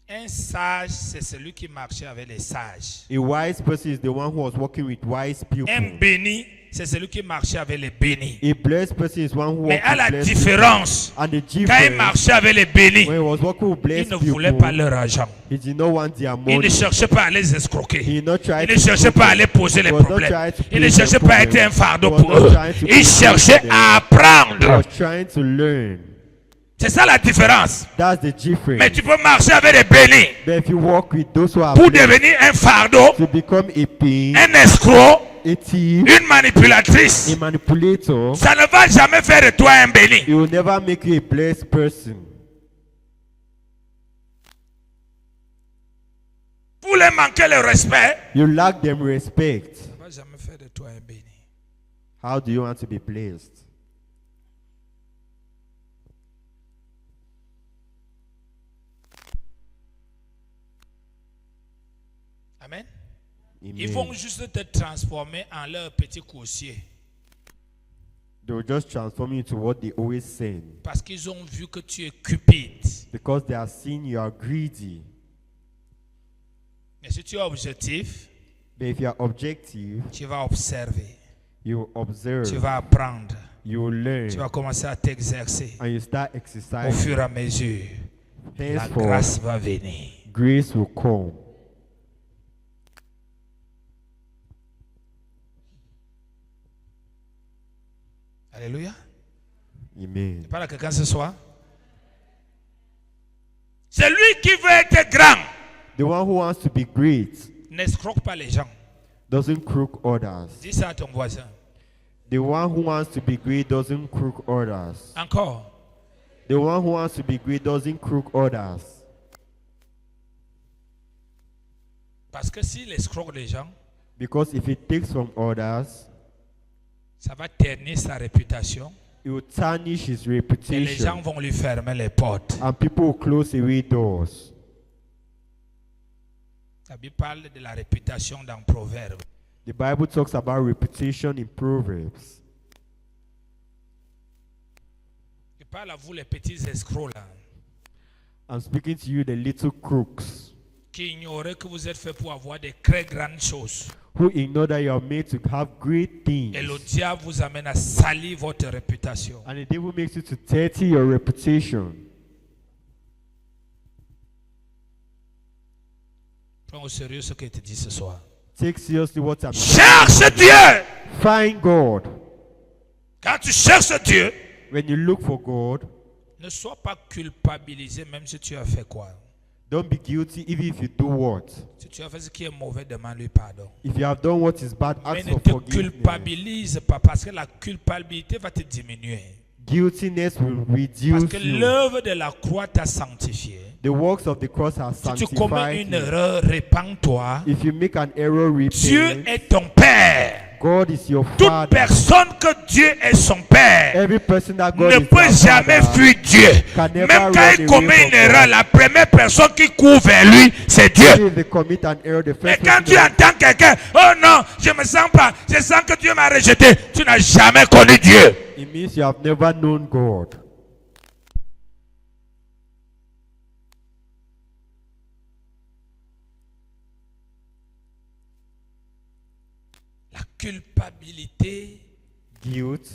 Un sage, c'est celui qui marchait avec les sages. A wise person is the one who was walking with wise people. Un béni, c'est celui qui marchait avec les bénis. A blessed person is one who Mais walks à la with blessed différence, people. And the quand il difference, marchait avec les bénis, when he was walking with il blessed ne voulait pas people, leur argent. he did not want their Il ne money. cherchait pas à les escroquer. He did not try Il ne to cherchait pas à les poser les He was not problèmes. trying to Il ne place cherchait their pas à être un problems. fardeau He was pour not eux. trying to Il put cherchait them. à He apprendre. was trying to learn. C'est ça la différence. That's the difference. Mais tu peux marcher avec les bénis But if you walk with those who are pour blessed, devenir un fardeau, to become a pain, un escroc, a thief, une manipulatrice, a manipulator, ça ne va jamais faire de toi un béni. it will never make you a blessed person. Pour les manquer le respect, You lack them respect. ça ne va jamais faire de toi un béni. How do you want to be blessed? Amen. Amen. Ils vont juste te transformer en leur petit coursier. They will just transform you into what they always say. Parce qu'ils ont vu que tu es cupide. Because they have seen you are greedy. Mais si tu es objectif, But if you are objective, tu vas observer. you will observe, Tu vas apprendre. you will learn, Tu vas commencer à t'exercer. and you start Au exercising. fur et à mesure, la Henceforth, grâce va venir. grace will come. Alléluia. Amen. Parle à quelqu'un ce soir. Celui qui veut être grand The one who wants to be great n'escroque pas les gens. doesn't crook others. Dis ça à ton voisin. The one who wants to be great doesn't crook others. Encore. The one who wants to be great doesn't crook others. Parce que s'il escroque les gens, Because if he takes from others, ça va ternir sa réputation. it will tarnish his Et les gens reputation. vont lui fermer les portes. And people will close away doors. La Bible parle de la réputation dans Proverbe. The Bible talks about reputation in Proverbs. Je parle à vous les petits escrocs là, I'm speaking to you, the little crooks, qui ignoraient que vous êtes fait pour avoir de très grandes choses. who ignore that you are made to have great things. Et le diable vous amène à salir votre réputation. And the devil makes you to dirty your reputation. Prends au sérieux ce que je te dis ce soir. Take seriously what I'm Cherche Dieu. Find God. Quand tu cherches Dieu, When you look for God, ne sois pas culpabilisé même si tu as fait quoi. don't be guilty even if you do what. Si tu as fait ce qui est mauvais, demande-lui pardon. If you have done what is bad, Mais ask ne for te forgiveness. culpabilise pas parce que la culpabilité va te diminuer. Guiltiness will Parce que reduce you. l'œuvre de la croix t'a sanctifié. The works of the cross are Si tu commets sanctified une you. erreur, répands-toi. If you make an error, Dieu repent. est ton Père. God is your Toute Father. personne que Dieu est son Père Every person that God ne is peut their jamais Father fuir Dieu. can never Même quand run il away commet from une erreur, God. la première personne qui court vers lui, c'est Dieu. Even if they commit an error, the Et first quand person tu that- entends quelqu'un, oh non, je me sens pas, je sens que Dieu m'a rejeté, tu n'as jamais connu Dieu. it means you have never known God. La culpabilité Guilt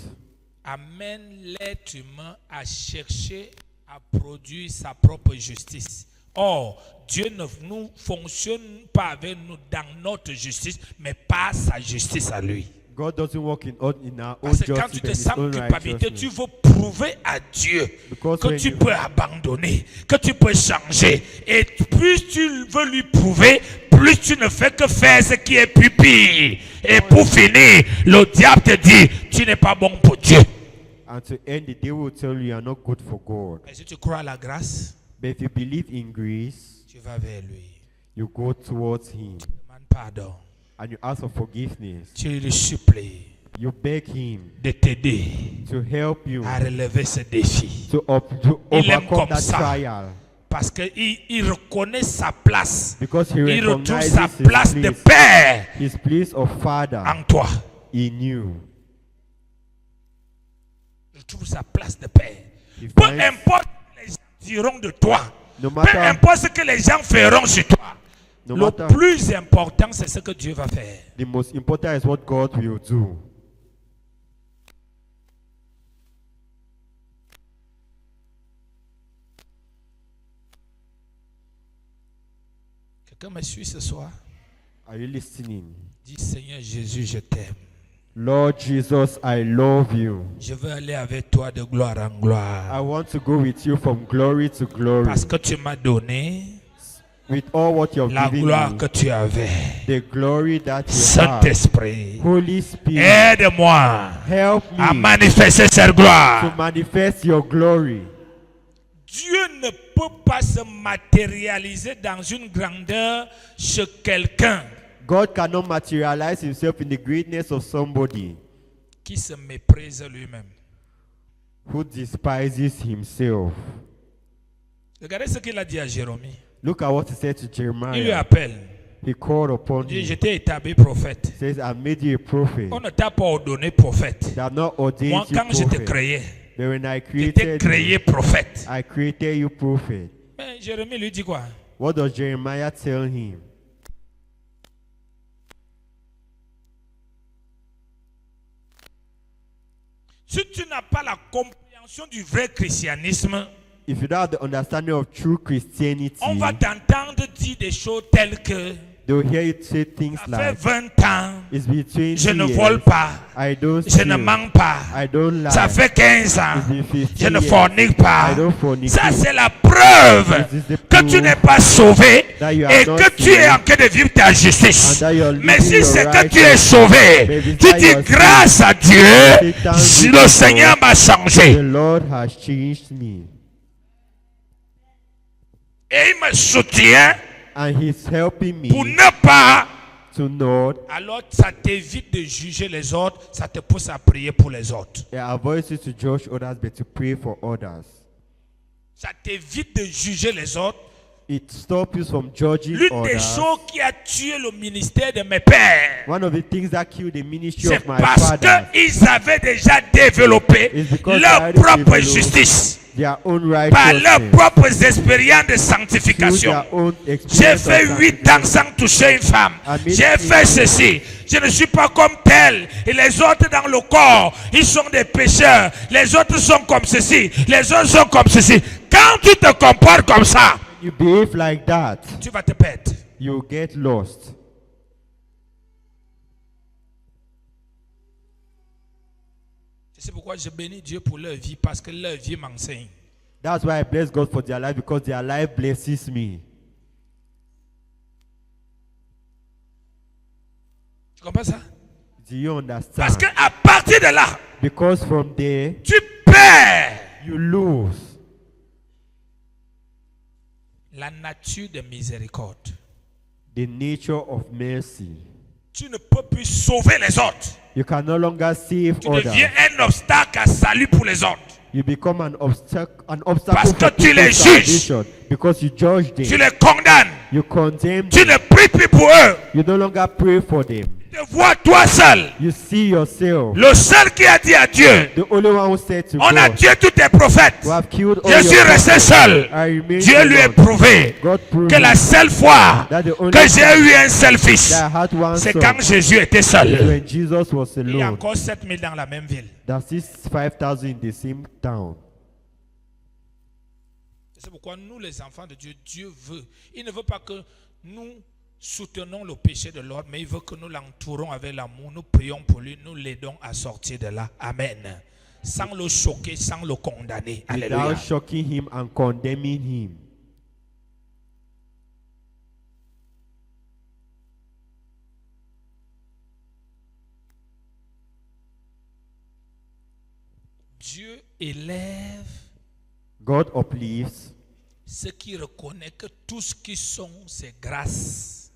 amène l'être humain à chercher à produire sa propre justice. Or, Dieu ne nous fonctionne pas avec nous dans notre justice, mais par sa justice à lui. God doesn't work in our own Parce que quand tu justice, te but His sens own culpabilité, tu righteousness. veux prouver à Dieu Because que when tu you- peux abandonner, que tu peux changer. Et plus tu veux lui prouver, plus tu ne fais que faire ce qui est plus pire. Et pour finir, le diable te dit, tu n'es pas bon pour Dieu. And to end it, they will tell you you are not good for God. Mais si tu crois à la grâce, But if you believe in grace, tu vas vers lui. you go towards Him Demande pardon. and you ask for forgiveness. Tu lui supplies You beg Him de t'aider to help you à relever ce défi. to Il aime overcome comme that ça. trial. Parce qu'il reconnaît sa place. Because He Il retrouve recognizes sa place de His père place of Father en toi. in you. Il trouve sa place de père. He Peu finds- importe ce que les gens diront de toi. No Peu matter, importe ce que les gens feront sur toi. no Le matter, plus important, c'est ce que Dieu va faire. the most important is what God will do. Quelqu'un me suit ce soir? Are you listening? Dis Seigneur Jésus, je t'aime. Lord Jesus, I love you. Je veux aller avec toi de gloire en I gloire. want to go with you from glory to glory. Parce que tu m'as donné With all what you have la given gloire me, que tu avais. the glory that you have. Saint-Esprit, Holy Spirit, aide-moi help à me manifester cette to gloire. manifest your glory. Dieu ne peut pas se matérialiser dans une grandeur chez quelqu'un God cannot materialize himself in the greatness of somebody qui se méprise lui-même. who despises himself. Regardez ce qu'il a dit à Jérémie. Look at what he said to Il lui Jeremiah. appelle. He called upon Il dit, him. je t'ai établi prophète. Says, I made you a prophet. On ne t'a pas ordonné prophète. They have not ordained Moi, you quand je te prophet. créais, But when I je t'ai created créé you, prophète. I created you prophet. Mais Jérémie lui dit quoi? What does Jeremiah tell him? Si tu n'as pas la compréhension du vrai christianisme, If you don't have the understanding of true Christianity, on va t'entendre dire des choses telles que they will hear you say things ça fait like, 20 ans, it's between je ne years, vole pas, I don't je ne steal, mens pas. I don't lie, Ça fait 15 ans, it's been 15 je ne years, fornique pas. I don't fornicate. Ça, c'est la preuve This is the que que tu n'es pas sauvé that you are et not que tu es saved, en train de vivre ta justice. and that you are Mais living si c'est your que tu es righteousness, sauvé, but if tu that you dis are grâce à Dieu, thank you le to Seigneur God. m'a changé. The Lord has changed me, Et il me soutient and He's helping pour me ne pas. to know. Alors ça t'évite de juger les autres, ça te pousse à prier pour les autres. It avoids you to judge others, but to pray for others. Ça t'évite de juger les autres. It stops you from judging L'une des others. choses qui a tué le ministère de mes pères, One of the things that killed the ministry c'est of my parce father qu'ils avaient déjà développé is because leur they already propre developed justice their own par leurs righteousness propres expériences de through sanctification. their own J'ai experience fait of 8 ans sans toucher une femme. J'ai fait ceci. Je ne suis pas comme tel. Et les autres dans le corps, ils sont des pécheurs. Les autres sont comme ceci. Les autres sont comme ceci. Quand tu te comportes comme ça, You behave like that, tu vas te perdre. you get lost. C'est pourquoi je bénis Dieu pour leur vie, parce que leur vie m'enseigne. That's why I bless God for their life, because their life blesses me. Tu comprends ça? Do you Parce understand? qu'à partir de là, Because from there, tu perds you lose la nature de miséricorde. the nature of mercy. Tu ne peux plus sauver les autres. You can no longer save Tu deviens others. un obstacle à salut pour les autres. You become an obstacle Parce que for tu les people's juges. salvation, because you judge Tu them. les condamnes. You condemn Tu them. ne pries plus pour eux. You no longer pray for them. Tu te vois toi seul. You see yourself. Le seul qui a dit à Dieu, The only one who said to on a God, tué tous tes prophètes. who have killed all Je suis your resté prophets, seul. I remain Dieu lui a alone. prouvé God proved que la seule fois that the only que j'ai time eu un seul fils, that I had one c'est son quand Jésus était seul. when Jesus was Il y a alone. encore 7000 dans la même ville. That's 5,000 in the same town. C'est pourquoi nous, les enfants de Dieu, Dieu veut. Il ne veut pas que nous soutenons le péché de l'autre, mais il veut que nous l'entourons avec l'amour. Nous prions pour lui, nous l'aidons à sortir de là. Amen. Sans le choquer, sans le condamner. Alléluia. Without shocking him and condemning him. Dieu élève God uplifts ceux qui reconnaissent que tout ce qui sont, c'est grâce.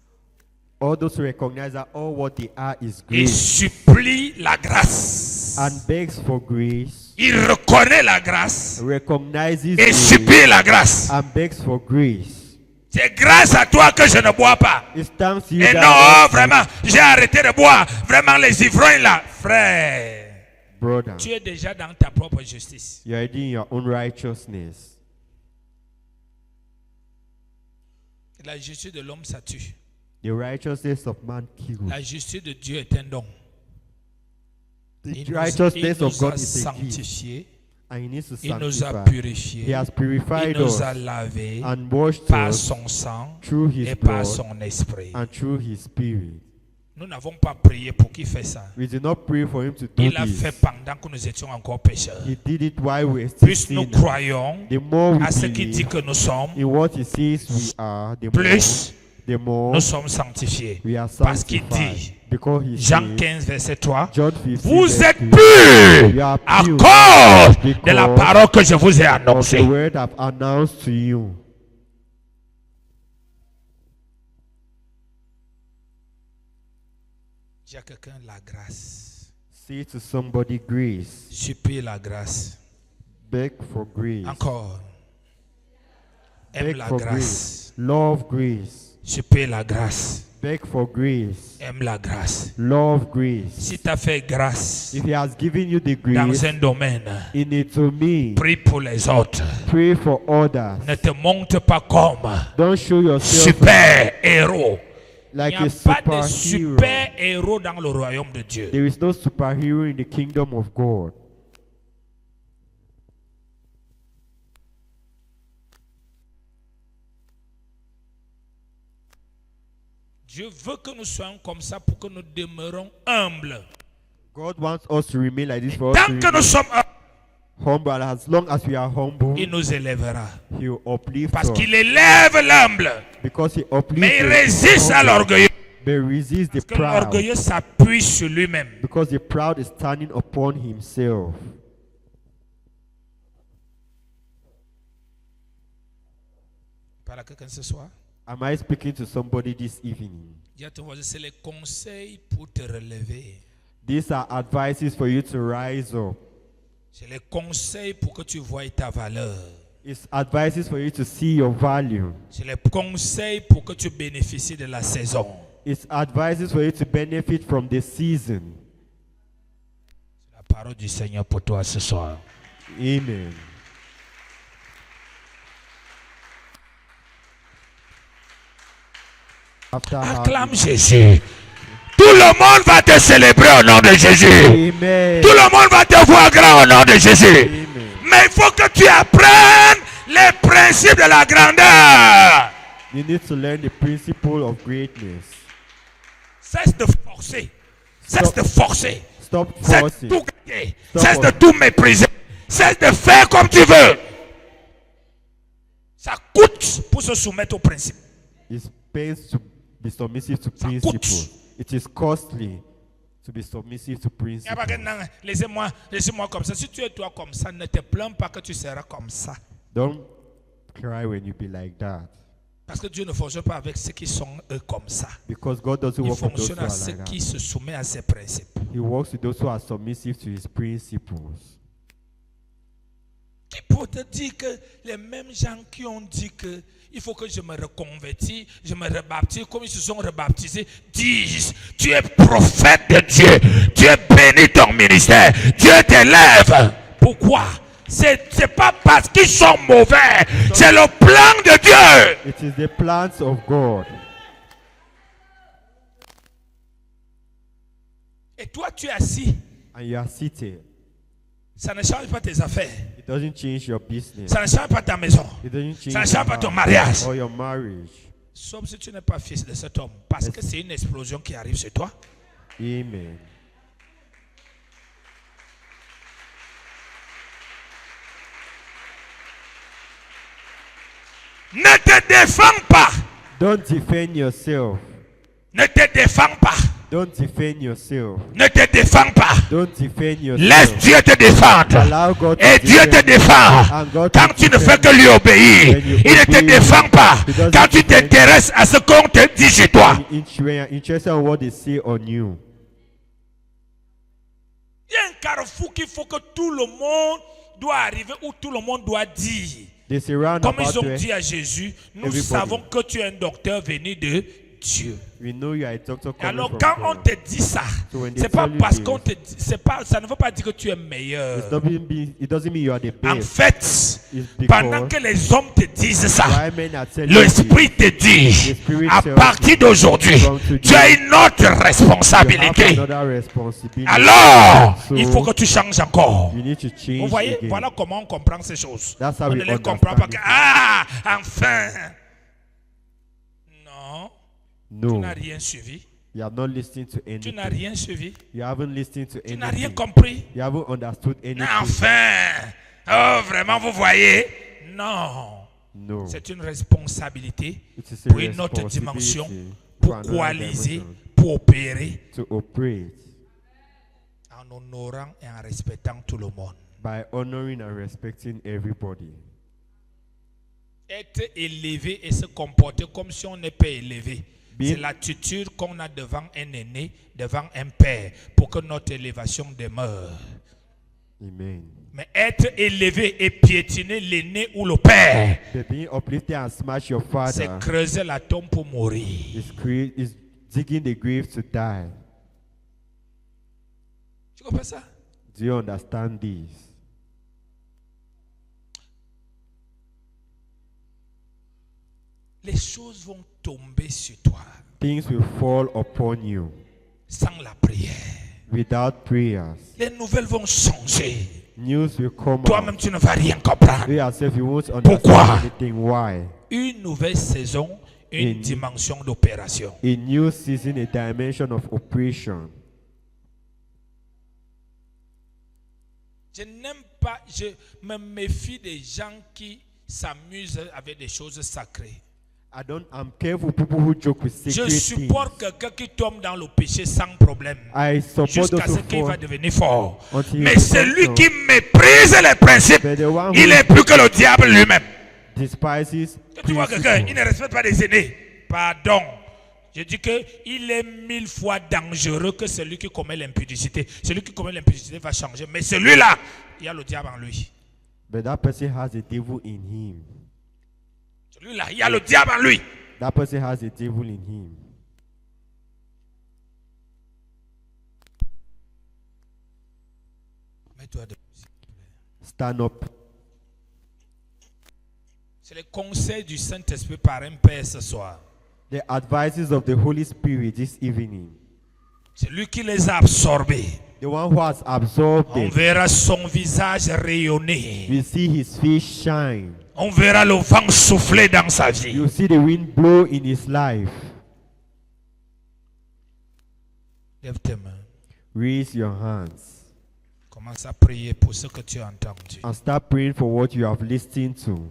all those who recognize that all what they are is Il grace, supplie la grâce. and begs for grace, Il reconnaît la grâce recognizes et grace, supplie la grâce. and begs for grace. C'est grâce à toi que je ne bois pas. It's thanks to you Et that non, I vraiment, j'ai arrêté de boire. Vraiment, les ivrognes là. Frère, brother, tu es déjà dans ta propre justice. you're already in your own righteousness. La justice de l'homme, ça tue. The righteousness of man kills. La justice de Dieu est un don. The righteousness il of nous God a is a gift, sanctifiés. and he needs to Il nous a sanctify. purifiés. He has Il purified nous us a lavés and washed par us son sang through his et par blood son esprit. and through his spirit. Nous n'avons pas prié pour qu'il fasse ça. We did not pray for him to do Il l'a this. fait pendant que nous étions encore pécheurs. He did it while we were still Plus nous sinners. croyons The more we à ce qu'il dit believe que nous sommes, in what he says we are, plus the more nous sommes sanctifiés. we are Parce qu'il sanctified. dit, Because he Jean says, 15, verset 3, John 15, vous verse êtes 3, purs You are à pure cause de la because parole que je vous ai of the annoncée. word I've announced to you. Dis à quelqu'un la grâce. Say to somebody grace. Supplie la grâce. Beg for grace. Encore. Aime Beg la for grâce. grace. Love grace. Supplie la grâce. Beg for grace. Aime la grâce. Love grace. Si tu as fait grâce If he has given you the dans grace un domaine, in it to me, prie pour les autres. pray for others. Ne te montre pas comme Don't show yourself super héros. Il like n'y a a pas de superhero. super héros dans le royaume de Dieu. There is no superhero in the kingdom of God. Dieu veut que nous soyons comme ça pour que nous demeurons humbles. God wants us to remain like this for us Tant to que nous remain sommes Humble, and as long as we are humble, il nous élèvera. He will uplift Parce us. qu'il élève l'humble, Because He uplifts mais il the résiste à humble, l'orgueilleux. but resist the Parce que proud. l'orgueilleux s'appuie sur lui-même. Because the proud is standing upon himself. Parle à quelqu'un ce soir. Am I speaking to somebody this evening? Dis à ton voisin, c'est les conseils pour te relever. These are advices for you to rise up. C'est les conseils pour que tu voies ta valeur. It's advices for you to see your value. C'est les conseils pour que tu bénéficies de la saison. It's advices for you to benefit from the season. C'est la parole du Seigneur pour toi ce soir. Amen. After Acclame Jésus. Tout le monde va te célébrer au nom de Jésus. Amen. Tout le monde va te voir grand au nom de Jésus. Amen. Mais il faut que tu apprennes les principes de la grandeur. You need to learn the principle of greatness. Cesse de forcer. Cesse de forcer. Stop Cesse de forcing. tout gagner. Stop Cesse de forcing. tout mépriser. Cesse de faire comme tu veux. Ça coûte pour se soumettre aux principes. It pays to be submissive to Ça principles. coûte. It is costly to be submissive to Il y a pas que principles. non, laissez-moi comme ça. Si tu es toi comme ça, ne te plains pas que tu seras comme ça. Don't cry when you be like that. Parce que Dieu ne fonctionne pas avec ceux qui sont eux comme ça. Because God doesn't Il work with those fonctionne who à are ceux like qui that. se soumettent à ses principes. He works with those who are submissive to his principles. Qui peut te dire que les mêmes gens qui ont dit que il faut que je me reconvertisse, je me rebaptise, comme ils se sont rebaptisés, disent, tu es prophète de Dieu, Dieu bénit ton ministère, Dieu t'élève. Pourquoi? C'est pas parce qu'ils sont mauvais, c'est le plan de Dieu. It is the plans of God. Et toi, tu es assis, And you are seated. ça ne change pas tes affaires, It doesn't change your business. ça ne change pas ta maison, It doesn't change ça ne your change pas ton house mariage. or your marriage. Sauf si tu n'es pas fils de cet homme, parce que c'est une explosion qui arrive sur toi. Amen. Ne te défends pas. Don't defend yourself. Ne te défends pas. Don't defend yourself. Ne te défends pas. Don't defend Laisse yourself. Dieu te défendre. Allow God to Et Dieu te defend you. défend. And God Quand to tu ne defend fais que you. lui obéir, When you il ne te obey défend him, pas. he doesn't Quand tu defend you. t'intéresses à ce qu'on te dit chez toi. When you're interested in what they say on you. Il y a un carrefour qu'il faut que tout le monde doit arriver, où tout le monde doit dire. They say round Comme about ils ont where dit à Jésus, nous everybody. savons que tu es un docteur venu de Dieu. we know you are a doctor coming Alors from quand on God. te dit ça, So when they c'est pas tell you parce this, qu'on te dit, c'est pas, ça ne veut pas dire que tu es meilleur. It doesn't mean you are the En best. fait, It's pendant because que les hommes te disent ça, why men are telling you l'Esprit te dit, The Spirit à tells partir you, d'aujourd'hui, from today, tu as une autre you have responsabilité. another responsibility. Alors, So, il faut que tu changes encore. you need to change Vous voyez, again. voilà comment on comprend ces choses. That's how On we ne les comprend pas. understand it. Ah, enfin. Non, tu No, n'as rien suivi. you are not listening to Tu n'as anything. rien suivi. You haven't listened to Tu n'as rien anything. compris. You haven't understood Mais anything. enfin. Oh, vraiment, vous voyez? Non. No, C'est une responsabilité it is a pour une autre dimension, responsibility pour for another coaliser, dimension, pour opérer to operate en honorant et en respectant tout le monde. by honoring and respecting everybody. Être élevé et se comporter comme si on n'est pas élevé. Bien. C'est l'attitude qu'on a devant un aîné, devant un père, pour que notre élévation demeure. Amen. Mais être élevé et piétiner l'aîné ou le père, But being uplifted and smash your c'est father creuser la tombe pour mourir. is digging the grave to die. Tu comprends ça? Do you understand this? Les choses vont tomber sur toi Things will fall upon you sans la prière. without prayers. Les nouvelles vont changer. News will come Toi-même, out. tu ne vas rien comprendre. You yourself, you won't Pourquoi? understand anything. Why? Une nouvelle saison, une In- dimension d'opération. A new season, a dimension of operation. Je n'aime je me méfie des gens qui s'amusent avec des choses sacrées. I'm careful people who joke with Je sacred supporte things. quelqu'un qui tombe dans le péché sans problème. I support Jusqu'à those ce qu'il who va fall devenir fort. until Mais he celui becomes qui méprise les principes, But the one il who est plus que le diable lui-même. despises Tu vois quelqu'un, il principles. ne respecte pas des aînés. Pardon. Je dis qu'il est 1000 fois dangereux que celui qui commet l'impudicité. Celui qui commet l'impudicité va changer. Mais celui-là, il y a le diable en lui. But that person has a devil in him. Celui-là, il y a le diable en lui. That person has a devil in him. Mets-toi debout. Stand up. C'est le conseil du Saint-Esprit par un père ce soir. The advices of the Holy Spirit this evening. C'est lui qui les a absorbés. The one who has absorbed On it. verra son visage rayonner. You see his face shine. On verra le vent souffler dans sa vie. You see the wind blow in his life. Lève tes mains. Raise your hands. Commence à prier pour ce que tu as entendu. And start praying for what you have listened to.